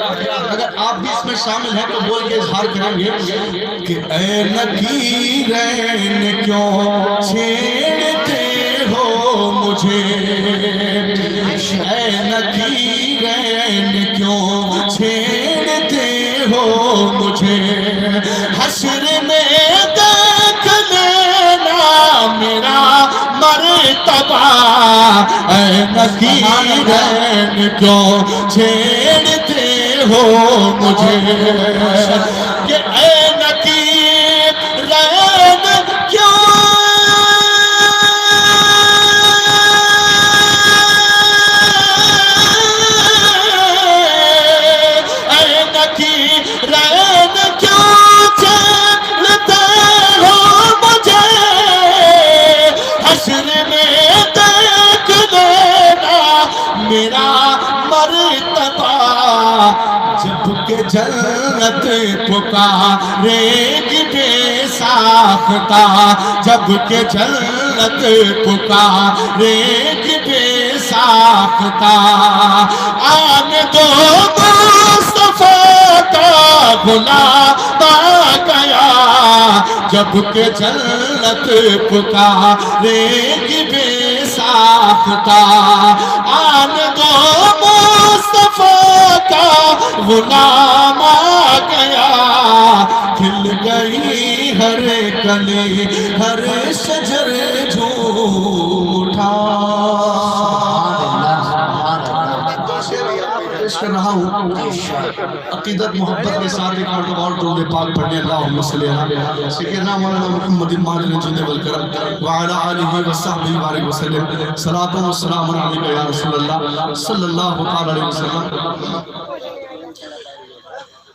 اگر آپ بھی اس میں شامل ہیں تو بول کے اظہار کریں گے کہ اے نکیرین کیوں چھیڑتے ہو مجھے اے نکیرین کیوں چھیڑتے ہو مجھے حشر میں دیکھ لینا میرا مرتبہ اے نکیرین کیوں چھیڑتے ہو مجھے کہ اے نکیرین کیوں میرا مرتبہ جب کہ جنت پکارے گی بے ساختہ جب کہ جنت پکارے گی بے ساختہ آن دو مصطفیٰ کا غلام آ گیا جب کہ جنت پکارے گی بے ساختہ آن دو مصطفیٰ کا غلام آ گیا کھل گئی ہر کلی ہر شجر جھوم اٹھا پیش کر رہا ہوں عقیدت محبت کے ساتھ ایک مرتبہ اور درود پاک پڑھنے اللہم صلی علی سیدنا مولانا محمد ماجد جند والکرم وعلی آلہ وصحبہ وبارک وسلم صلاۃ و سلام علیک یا رسول اللہ صلی اللہ علیہ وسلم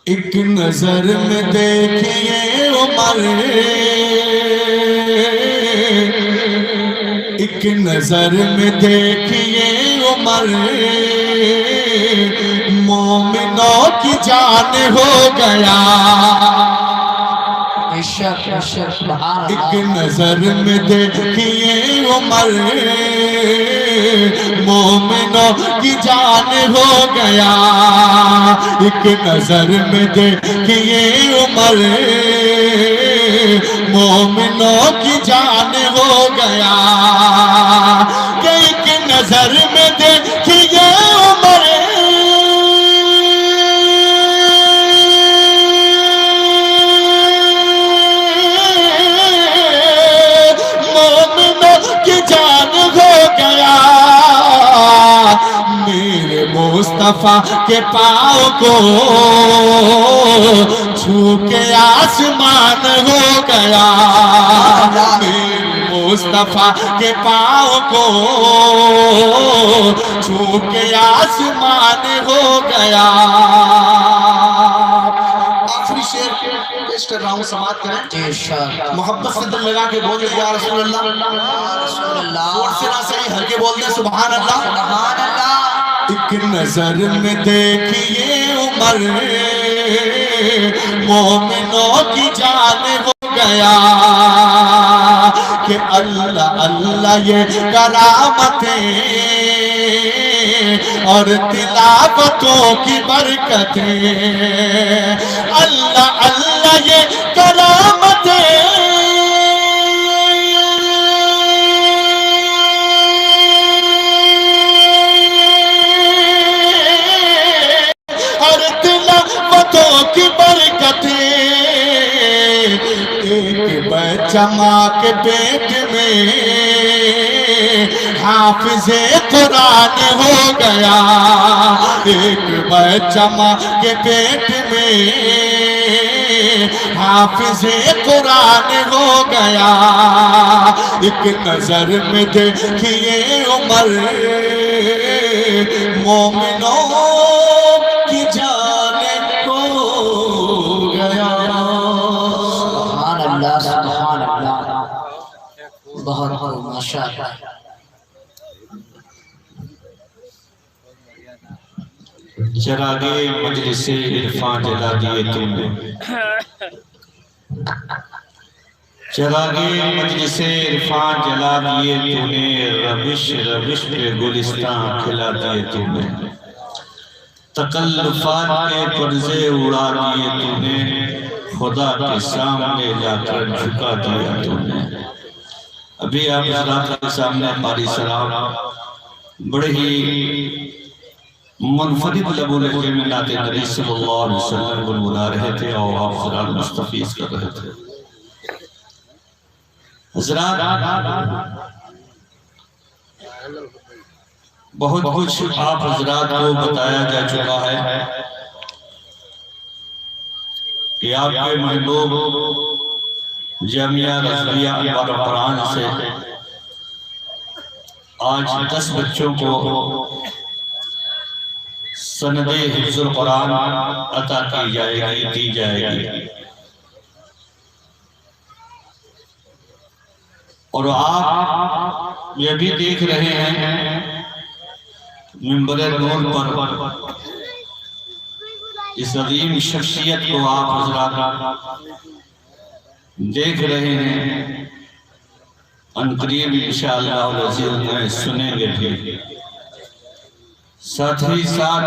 ایک نظر میں دیکھیے عمر ایک نظر میں دیکھیے عمر مومنوں کی جان ہو گیا ایک نظر میں دیکھیے عمر مومنوں کی جان ہو گیا ایک نظر میں دیکھیے عمر مومنوں کی جان ہو گیا کہ ایک نظر میں دیکھیے عمر مصطفیٰ کے پاؤں کو چھو کے آسمان ہو گیا مصطفیٰ کے پاؤں کو چھو کے آسمان ہو گیا آخری شعر پیش کر رہا ہوں سماعت کریں محبت سے دل لگا کے بول دیں یا رسول اللہ زور سے نہ صحیح ہلکے بول دیں سبحان اللہ ایک نظر میں دیکھیے عمر مومنوں کی جان ہو گیا کہ اللہ اللہ یہ کرامتیں اور تلاوتوں کی برکتیں اللہ اللہ یہ کرامتیں کی برکتیں ایک بچہ ماں کے پیٹ میں حافظ قرآن ہو گیا ایک بچہ ماں کے پیٹ میں حافظ قرآن ہو گیا ایک نظر میں دیکھیے عمر مومنوں کی جان سبحان اللہ بہت ماشاءاللہ چراغے مجلس عرفان جلا دیے تم نے چراغے مجلس عرفان جلا دیے تم نے روش روش پہ گلستان کھلا دیے تم نے تکلفات کے پرزے اڑا دیے تم نے خدا کے سامنے جا کر جھکا دیا تو نے ابھی آپ حضرات کے سامنے قاری صاحب بڑے ہی منفرد لبوں لہجے میں نعت نبی صلی اللہ علیہ وسلم بلا رہے تھے اور آپ حضرات مستفیض کر رہے تھے. حضرات بہت کچھ آپ حضرات کو بتایا جا چکا ہے کہ آپ کے محبوب جامعہ رضویہ انوار القرآن سے آج 10 بچوں کو سند حفظ القرآن عطا کی جائے گی دی جائے گی. اور آپ یہ بھی دیکھ رہے ہیں منبر نور پر اس عظیم شخصیت کو آپ حضرات دیکھ رہے ہیں. ان قریب انشاءاللہ العزیز میں سنیں گے بھی. ساتھ ہی ساتھ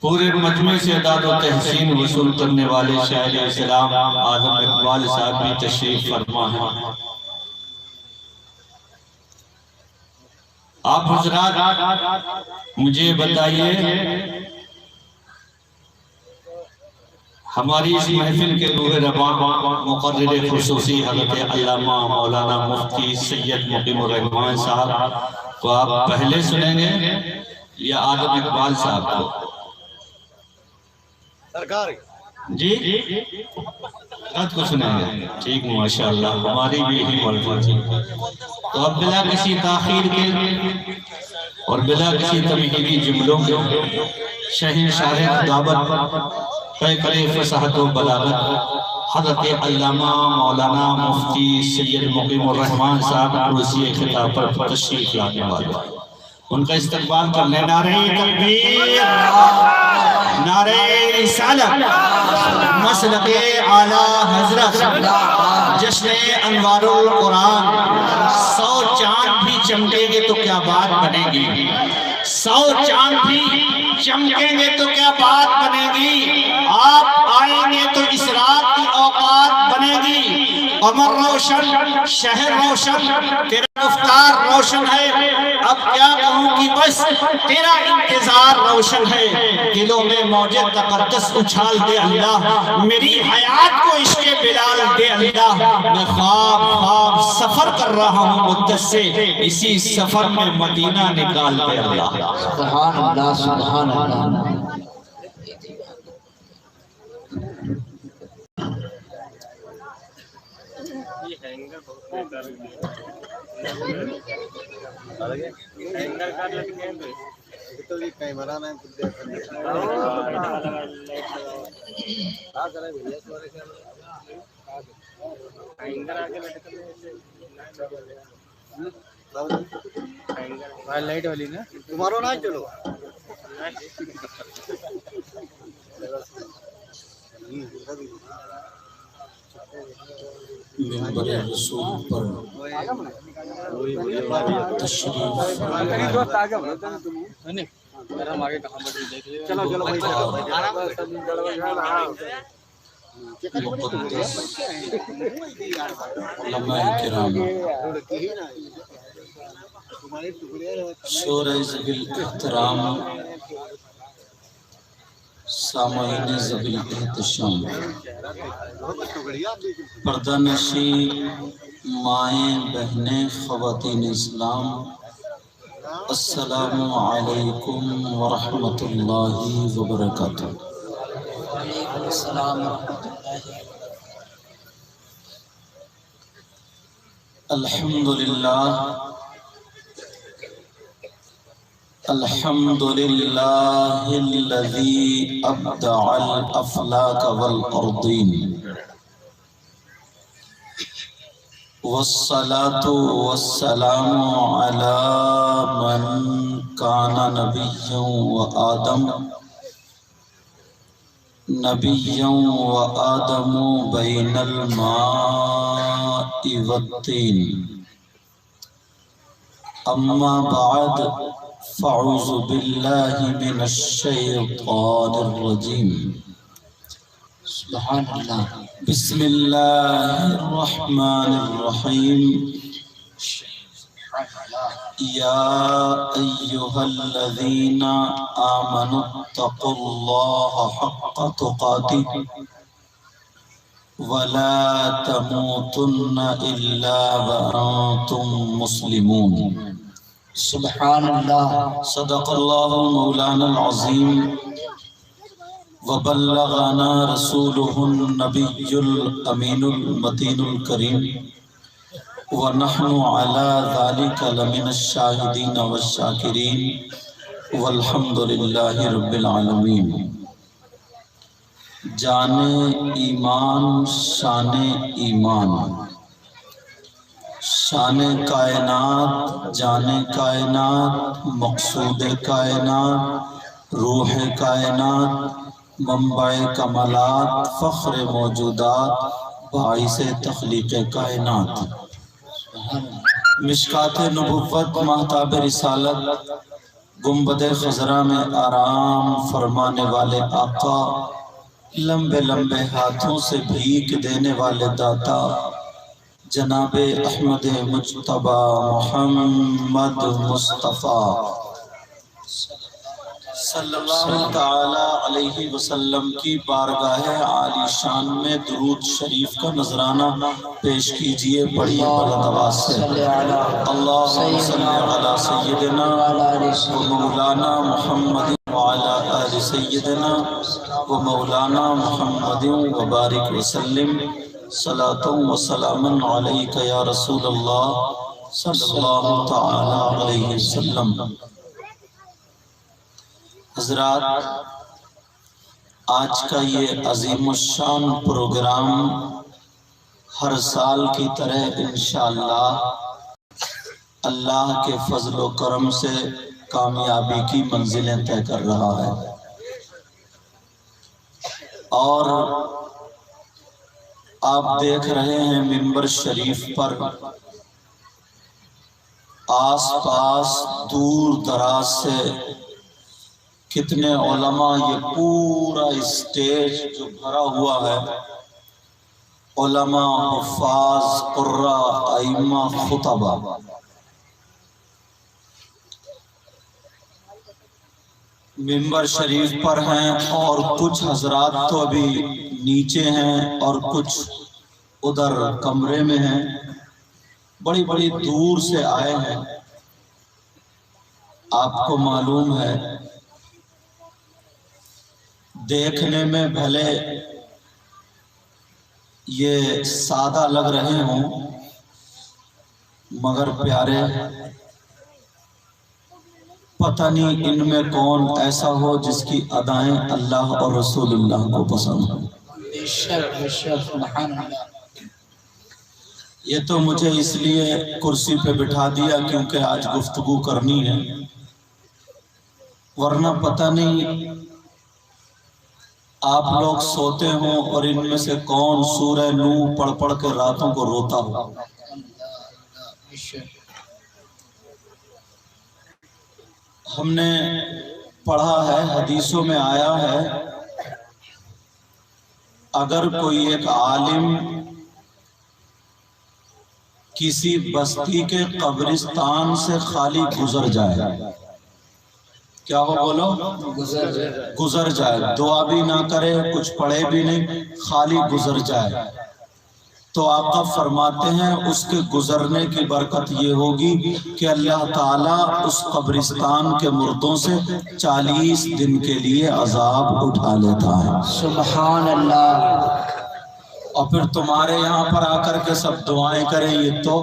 پورے مجمع سے اعداد و تحسین وصول کرنے والے شاعر اسلام آدم اقبال صاحب بھی تشریف فرما ہیں. آپ حضرات مجھے بتائیے ہماری اس محفل کے روح رواں مقرر خصوصی حضرت علامہ مولانا مفتی سید مقیم الرحمان صاحب کو آپ پہلے سنیں گے یا آدم اقبال صاحب کو؟ جی خط کو سنیں گے. ٹھیک ماشاءاللہ ہماری بھی یہی مرضی تھی. تو اب بلا کسی تاخیر کے اور بلا کسی تمہیدی جملوں کے شہنشاہ خطابت پیکر فصاحت و بلاغت حضرت علامہ مولانا مفتی سید مقیم الرحمان صاحب عروسی خطاب پر تشریف لانے والے ان کا استقبال کرنے. نعرہ تکبیر، نعرہ رسالت، مسلک اعلیٰ حضرت، جشن انوار القرآن. 100 چاند بھی چمکیں گے تو کیا بات بنے گی، 100 چاند بھی چمکیں گے تو کیا بات بنے گی. آپ آئیں گے تو اس رات کی اوقات بنے گی. قمر روشن، شہر روشن، تیرا گفتار روشن ہے. اب کیا کہوں کہ بس تیرا انتظار روشن ہے. دلوں میں موج تقدس اچھال دے اللہ، میری حیات کو عشق بلال دے اللہ. میں خواب سفر کر رہا ہوں مدت سے، اسی سفر میں مدینہ نکال دے اللہ. سبحان اللہ سبحان اللہ. لائٹ والی نا تمہارو نہ چلو. منبر رسول پر تشریف مقدس علماء کرام، شورى ذوی الاحترام، سامعین ذوی الاحتشام، پردہ نشین مائیں بہنیں خواتین اسلام، السلام علیکم ورحمۃ اللہ وبرکاتہ. وعلیکم السلام ورحمۃ اللہ. الحمدللہ الحمدللہ الذی ابدع الافلاک والارضین، والصلاة والسلام علی من کان نبیا وآدم بین الماء والطین. اما بعد فاعوذ باللہ من الشیطان الرجیم. سبحان اللہ. بسم اللہ الرحمن الرحیم. یا ایہا الذین آمنوا اتقوا اللہ حق تقاتہ ولا تموتن الا وانتم مسلمون. سبحان اللہ. صدق اللہ مولانا العظیم وبلغنا رسوله النبی الامین المتین الکریم ونحن على ذلك لمن الشاہدین والشاکرین والحمد للہ رب العالمین. جان ایمان شان ایمان، شان کائنات جان کائنات مقصود کائنات روح کائنات منبع کمالات فخر موجودات باعث تخلیق کائنات. مشکات نبوت مہتاب رسالت گنبد خضرا میں آرام فرمانے والے آقا، لمبے لمبے ہاتھوں سے بھیک دینے والے داتا جناب احمد مجتبی محمد مصطفیٰ صلی اللہ تعالی علیہ وسلم کی بارگاہ عالی شان میں درود شریف کا نذرانہ پیش کیجئے بڑی بلند آواز سے. اللہم صلی علی سیدنا و مولانا محمد وعلی آل سیدنا و مولانا محمد وبارک وسلم. صلاۃ و سلام علیک یا رسول اللہ صلی اللہ تعالی علیہ وسلم. حضرات، آج کا یہ عظیم الشان پروگرام ہر سال کی طرح انشاءاللہ اللہ کے فضل و کرم سے کامیابی کی منزلیں طے کر رہا ہے. اور آپ دیکھ رہے ہیں منبر شریف پر آس پاس دور دراز سے کتنے علماء، یہ پورا اسٹیج جو بھرا ہوا ہے علماء، حفاظ، قراء، ائمہ، خطبہ. منبر شریف پر ہیں اور کچھ حضرات تو ابھی نیچے ہیں اور کچھ ادھر کمرے میں ہیں. بڑی بڑی دور سے آئے ہیں. آپ کو معلوم ہے دیکھنے میں بھلے یہ سادہ لگ رہے ہوں مگر پیارے، پتہ نہیں ان میں کون ایسا ہو جس کی ادائیں اللہ اور رسول اللہ کو پسند ہو. بے شک بے شک. سبحان اللہ. یہ تو مجھے اس لیے کرسی پہ بٹھا دیا کیونکہ آج گفتگو کرنی ہے، ورنہ پتہ نہیں آپ لوگ سوتے ہوں اور ان میں سے کون سورہ نوح پڑھ پڑھ کے راتوں کو روتا ہو. ہم نے پڑھا ہے، حدیثوں میں آیا ہے، اگر کوئی ایک عالم کسی بستی کے قبرستان سے خالی گزر جائے، کیا ہو بولو؟ گزر جائے، دعا بھی نہ کرے، کچھ پڑھے بھی نہیں، خالی گزر جائے، تو آقا فرماتے ہیں اس کے گزرنے کی برکت یہ ہوگی کہ اللہ تعالیٰ اس قبرستان کے مردوں سے 40 دن کے لیے عذاب اٹھا لیتا ہے. سبحان اللہ. اور پھر تمہارے یہاں پر آ کر کے سب دعائیں کریں، یہ تو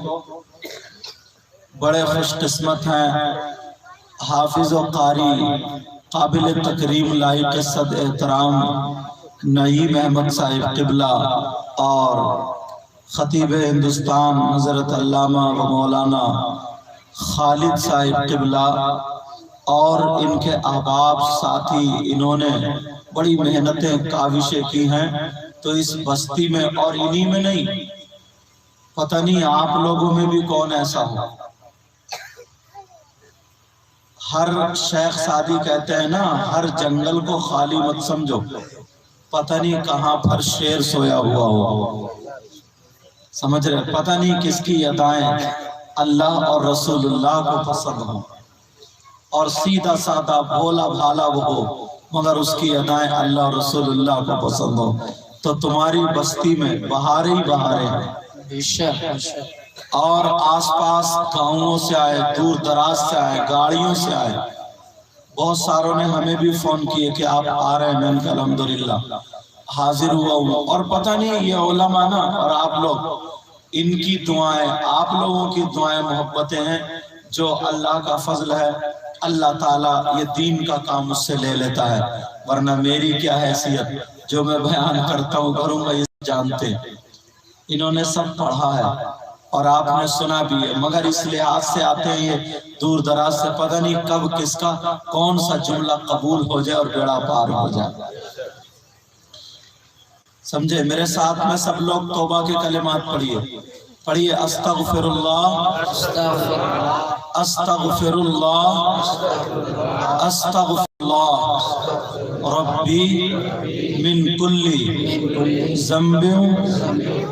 بڑے خوش قسمت ہیں. حافظ و قاری، قابل تکریم، لائق صد احترام نعیم احمد صاحب قبلہ اور خطیب ہندوستان حضرت علامہ و مولانا خالد صاحب قبلہ اور ان کے احباب ساتھی، انہوں نے بڑی محنتیں کاوشیں کی ہیں. تو اس بستی میں اور انہی میں نہیں، پتہ نہیں آپ لوگوں میں بھی کون ایسا ہو. ہر شیخ سعدی کہتے ہیں نا، ہر جنگل کو خالی مت سمجھو. پتہ نہیں کہاں پر شیر سویا ہوا ہو، سمجھ رہے؟ پتہ نہیں کس کی ادائیں اللہ اور رسول اللہ کو پسند ہوں، اور سیدھا سادہ بھولا بھالا وہ ہو مگر اس کی ادائیں اللہ اور رسول اللہ کو پسند ہو، تو تمہاری بستی میں بہارے ہی بہارے ہیں، اور آس پاس گاؤں سے آئے، دور دراز سے آئے، گاڑیوں سے آئے، بہت ساروں نے ہمیں بھی فون کیے کہ آپ آ رہے ہیں، میں کہ الحمدللہ حاضر ہوا ہوں۔ اور پتہ نہیں یہ علماء نا اور آپ لوگ، ان کی دعائیں، آپ لوگوں کی دعائیں محبتیں ہیں جو اللہ کا فضل ہے، اللہ تعالیٰ یہ دین کا کام مجھ سے لے لیتا ہے، ورنہ میری کیا حیثیت، جو میں بیان کرتا ہوں کروں گا یہ جانتے ہیں۔ انہوں نے سب پڑھا ہے اور آپ نے سنا بھی ہے، مگر اس لحاظ سے آتے ہیں یہ دور دراز سے، پتہ نہیں کب کس کا کون سا جملہ قبول ہو جائے اور بیڑا پار ہو جائے، سمجھے؟ میرے ساتھ میں سب لوگ توبہ کے کلمات پڑھیے، استغفر اللہ استغفر اللہ استغفر اللہ ربی من کل ذنب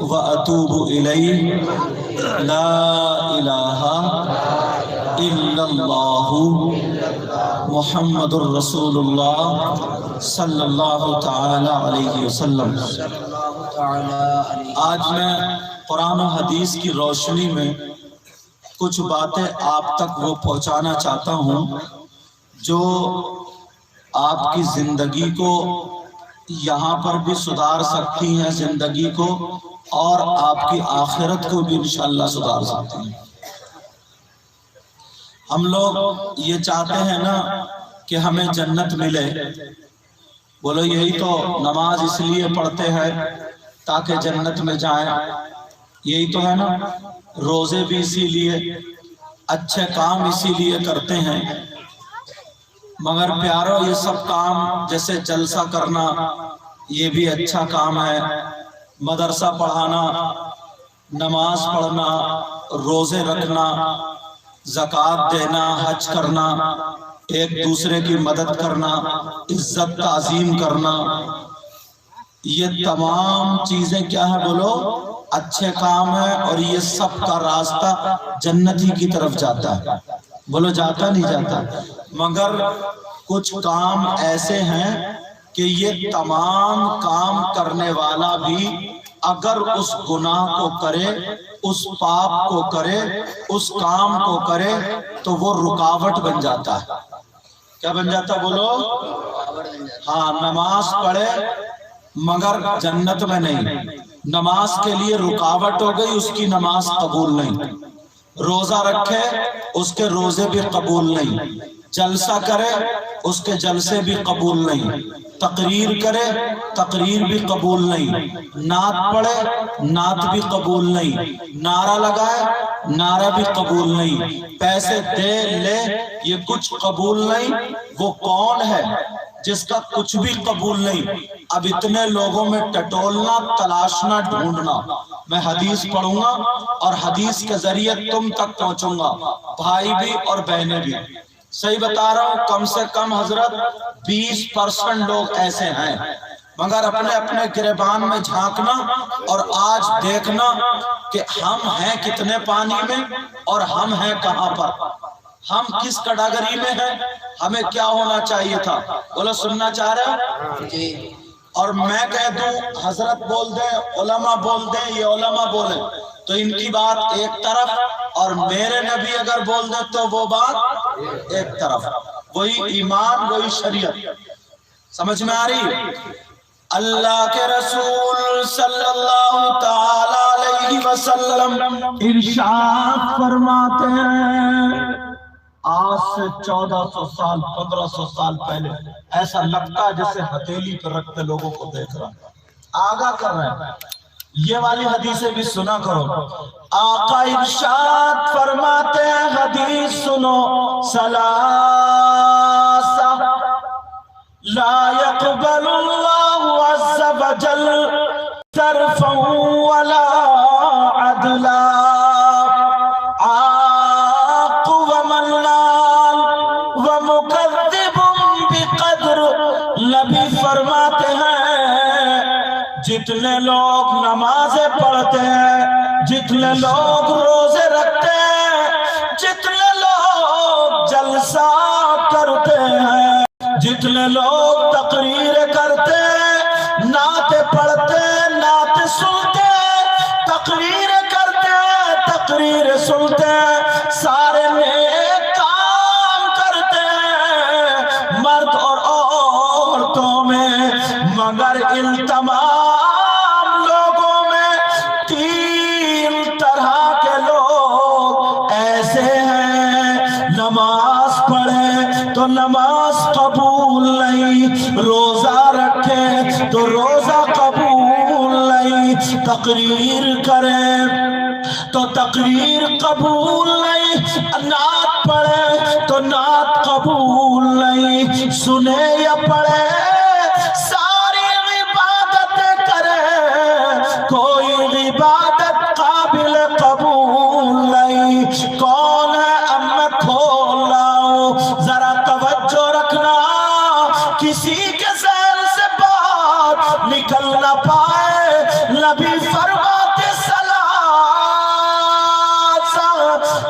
و اتوب الیہ لا الہ الا اللہ محمد الرسول اللہ صلی اللہ تعالی علیہ وسلم۔ آج میں قرآن و حدیث کی روشنی میں کچھ باتیں آپ تک وہ پہنچانا چاہتا ہوں جو آپ کی زندگی کو یہاں پر بھی سدھار سکتی ہیں، زندگی کو، اور آپ کی آخرت کو بھی انشاءاللہ سدھار سکتی ہیں۔ ہم لوگ یہ چاہتے ہیں نا کہ ہمیں جنت ملے، بولو یہی تو نماز اس لیے پڑھتے ہیں تاکہ جنت میں جائیں، یہی تو ہے نا، روزے بھی اسی لیے، اچھے کام اسی لیے کرتے ہیں، مگر پیارو یہ سب کام جیسے جلسہ کرنا یہ بھی اچھا کام ہے، مدرسہ پڑھانا، نماز پڑھنا، روزے رکھنا، زکوٰۃ دینا، حج کرنا، ایک دوسرے کی مدد کرنا، عزت تعظیم کرنا، یہ تمام چیزیں کیا ہے بولو؟ اچھے کام ہے، اور یہ سب کا راستہ جنت ہی کی طرف جاتا ہے، بولو جاتا نہیں جاتا؟ مگر کچھ کام ایسے ہیں کہ یہ تمام کام کرنے والا بھی اگر اس گناہ کو کرے، اس پاپ کو کرے، اس کام کو کرے تو وہ رکاوٹ بن جاتا ہے۔ کیا بن جاتا بولو؟ ہاں، نماز پڑھے مگر جنت میں نہیں، نماز کے لیے رکاوٹ ہو گئی، اس کی نماز قبول نہیں، روزہ رکھے اس کے روزے بھی قبول نہیں، جلسہ کرے اس کے جلسے بھی قبول نہیں، تقریر کرے تقریر بھی قبول نہیں، نعت پڑھے نعت بھی قبول نہیں، نعرہ لگائے نعرہ بھی قبول نہیں، پیسے دے لے یہ کچھ قبول نہیں۔ وہ کون ہے جس کا کچھ بھی قبول نہیں؟ اب اتنے لوگوں میں ٹٹولنا، تلاشنا، ڈھونڈنا۔ میں حدیث پڑھوں گا اور حدیث کے ذریعے تم تک پہنچوں گا، بھائی بھی اور بہنیں بھی۔ صحیح بتا رہا ہوں، کم سے کم حضرت 20% لوگ ایسے ہیں، مگر اپنے اپنے گریبان میں جھانکنا اور آج دیکھنا کہ ہم ہیں کتنے پانی میں اور ہم ہیں کہاں پر، ہم کس کیٹیگری میں ہیں، ہمیں کیا ہونا چاہیے تھا۔ بولو سننا چاہ رہے ہیں؟ اور میں کہہ دوں حضرت بول دیں، علماء بول دیں، یہ علماء بولیں تو ان کی بات ایک طرف، اور میرے نبی اگر بول دیں تو وہ بات ایک طرف، وہی ایمان وہی شریعت۔ سمجھ میں آ رہی؟ اللہ کے رسول صلی اللہ تعالی علیہ وسلم ارشاد فرماتے ہیں، آج سے 1400 سال 1500 سال پہلے ایسا لگتا ہے جیسے ہتھیلی پر رکھتے لوگوں کو دیکھ رہا ہے، آگاہ کر رہے ہیں۔ یہ والی حدیثیں بھی سنا کرو۔ آقا ارشاد فرماتے ہیں، حدیث سنو، ثلاثہ لا يقبل اللہ عز وجل صرفا ولا عدلا، عاق ومنان ومکذب بقدر۔ نبی فرماتے ہیں جتنے لوگ نمازیں پڑھتے ہیں، جتنے لوگ روزے رکھتے ہیں، جتنے لوگ جلسہ کرتے ہیں، جتنے لوگ تقریر کرتے ہیں، نعت پڑھتے ہیں، نعت سنتے ہیں، تقریر کرتے ہیں، تقریر سنتے ہیں، سارے نیک کام کرتے ہیں مرد اور عورتوں میں، مگر ان تمام لوگوں میں تین طرح کے لوگ ایسے ہیں، نماز پڑھے تو نماز قبول نہیں، روزہ رکھے تو روزہ قبول نہیں، تقریر کرے تو تقریر قبول نہیں، نعت پڑھے تو نعت قبول نہیں، سنے یا پڑھے ساری عبادتیں کرے، کوئی عبادت قابل قبول نہیں۔ کون ہے؟ اب میں کھول رہا ہوں، ذرا توجہ رکھنا، کسی کے ذہن سے بات نکل نہ پائے۔ نبی فرماتے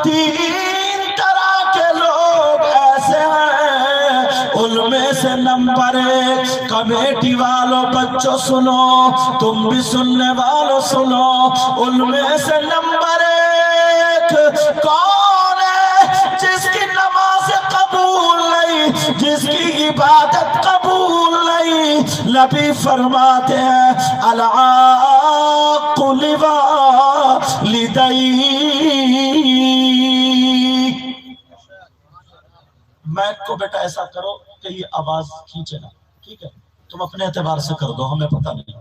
تین طرح کے لوگ ایسے ہیں، ان میں سے نمبر 1، کمیٹی والوں بچوں سنو، تم بھی سننے والوں سنو، ان میں سے نمبر 1 کون ہے؟ جس کی نماز قبول نہیں، جس کی عبادت قبول نہیں۔ نبی فرماتے ہیں العاق لوالدیہ، مائک کو بیٹا ایسا کرو کہ یہ آواز کھینچے نا، ٹھیک ہے؟ تم اپنے اعتبار سے کر دو، ہمیں پتہ نہیں۔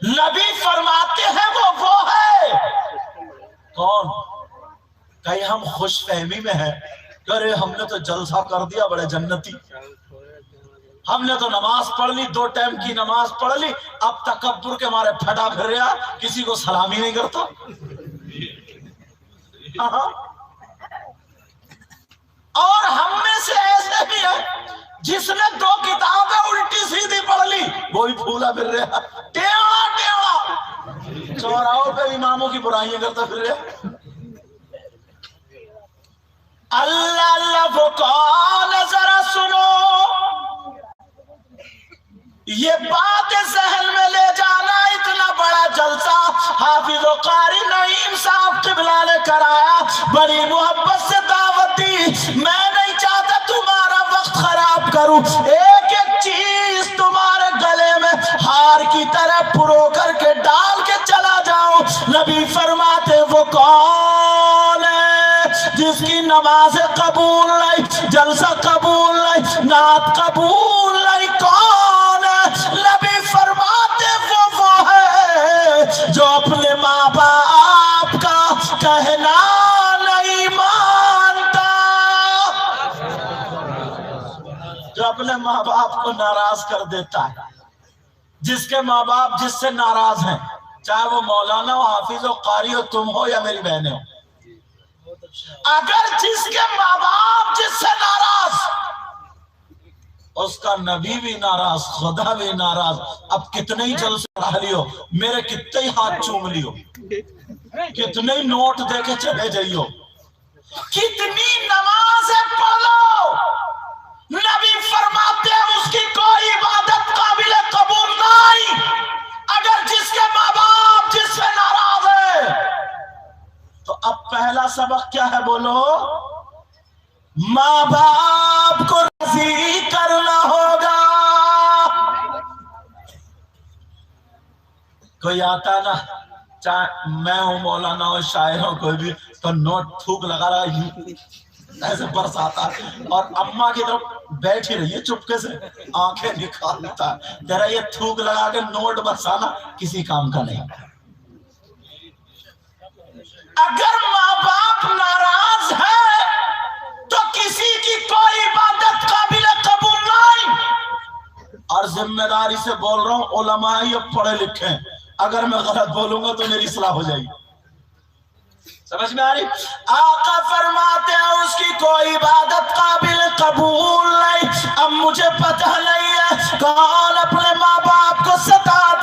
نبی فرماتے ہیں وہ ہے کون؟ کہیں ہم خوش فہمی میں ہیں کہ ارے ہم نے تو جلسہ کر دیا، بڑے جنتی، ہم نے تو نماز پڑھ لی، 2 ٹائم کی نماز پڑھ لی، اب تکبر کے مارے پھٹا پھر رہا، کسی کو سلام ہی نہیں کرتا۔ اور ہم میں سے ایسے بھی ہے جس نے 2 کتابیں الٹی سیدھی پڑھ لی، وہی پھولا پھر رہا، ٹیڑا ٹیڑا، چوراہوں پہ اماموں کی برائیاں کرتا پھر رہا۔ اللہ اللہ وہ کون ہے ذرا سنو، یہ بات ذہن میں لے جانا، اتنا بڑا جلسہ حافظ و قاری نعیم صاحب قبلہ نے کرایا، بڑی محبت سے دعوت دی، میں نہیں چاہتا تمہارا وقت خراب کروں، ایک ایک چیز تمہارے گلے میں ہار کی طرح پرو کر کے ڈال کے چلا جاؤں۔ نبی فرماتے وہ کون ہے جس کی نماز قبول نہیں، جلسہ قبول نہیں، نعت قبول نہیں، کون ہے؟ نبی فرماتے وہ ہے جو اپنے ماں باپ کا کہنا نہیں مانتا، جو اپنے ماں باپ کو ناراض کر دیتا ہے، جس کے ماں باپ جس سے ناراض ہیں، چاہے وہ مولانا ہو، حافظ ہو، قاری ہو، تم ہو یا میری بہنیں ہو، اگر جس کے ماں باپ جس سے ناراض، اس کا نبی بھی ناراض، خدا بھی ناراض، اب کتنے ہی جلسے پڑھا لیو، میرے کتنے ہی ہاتھ چوم لیو، کتنے ہی نوٹ دے کے چلے جائیو، کتنی نمازیں پڑھ لو، نبی فرماتے ہیں اس کی کوئی عبادت قابل قبول نہیں، اگر جس کے ماں باپ جس سے ناراض ہے۔ تو اب پہلا سبق کیا ہے بولو؟ ماں باپ کو راضی کرنا ہوگا۔ کوئی آتا نا، چاہے میں ہوں، مولانا ہوں، شاعر ہوں، کوئی بھی، تو نوٹ تھوک لگا رہا ایسے برس آتا، اور اماں کی طرف بیٹھ ہی رہی ہے چپکے سے، آنکھیں نکالتا ہے، تیرا یہ تھوک لگا کے نوٹ برسانا کسی کام کا نہیں۔ اگر ماں باپ ناراض ہے تو کسی کی کوئی عبادت قابل قبول نہیں۔ اور ذمہ داری سے بول رہا ہوں، علماء ہی اب پڑھے لکھے ہیں، اگر میں غلط بولوں گا تو میری اصلاح ہو جائے گی، سمجھ میں آ رہی؟ آقا فرماتے ہیں اس کی کوئی عبادت قابل قبول نہیں۔ اب مجھے پتہ نہیں ہے کون اپنے ماں باپ کو ستاتا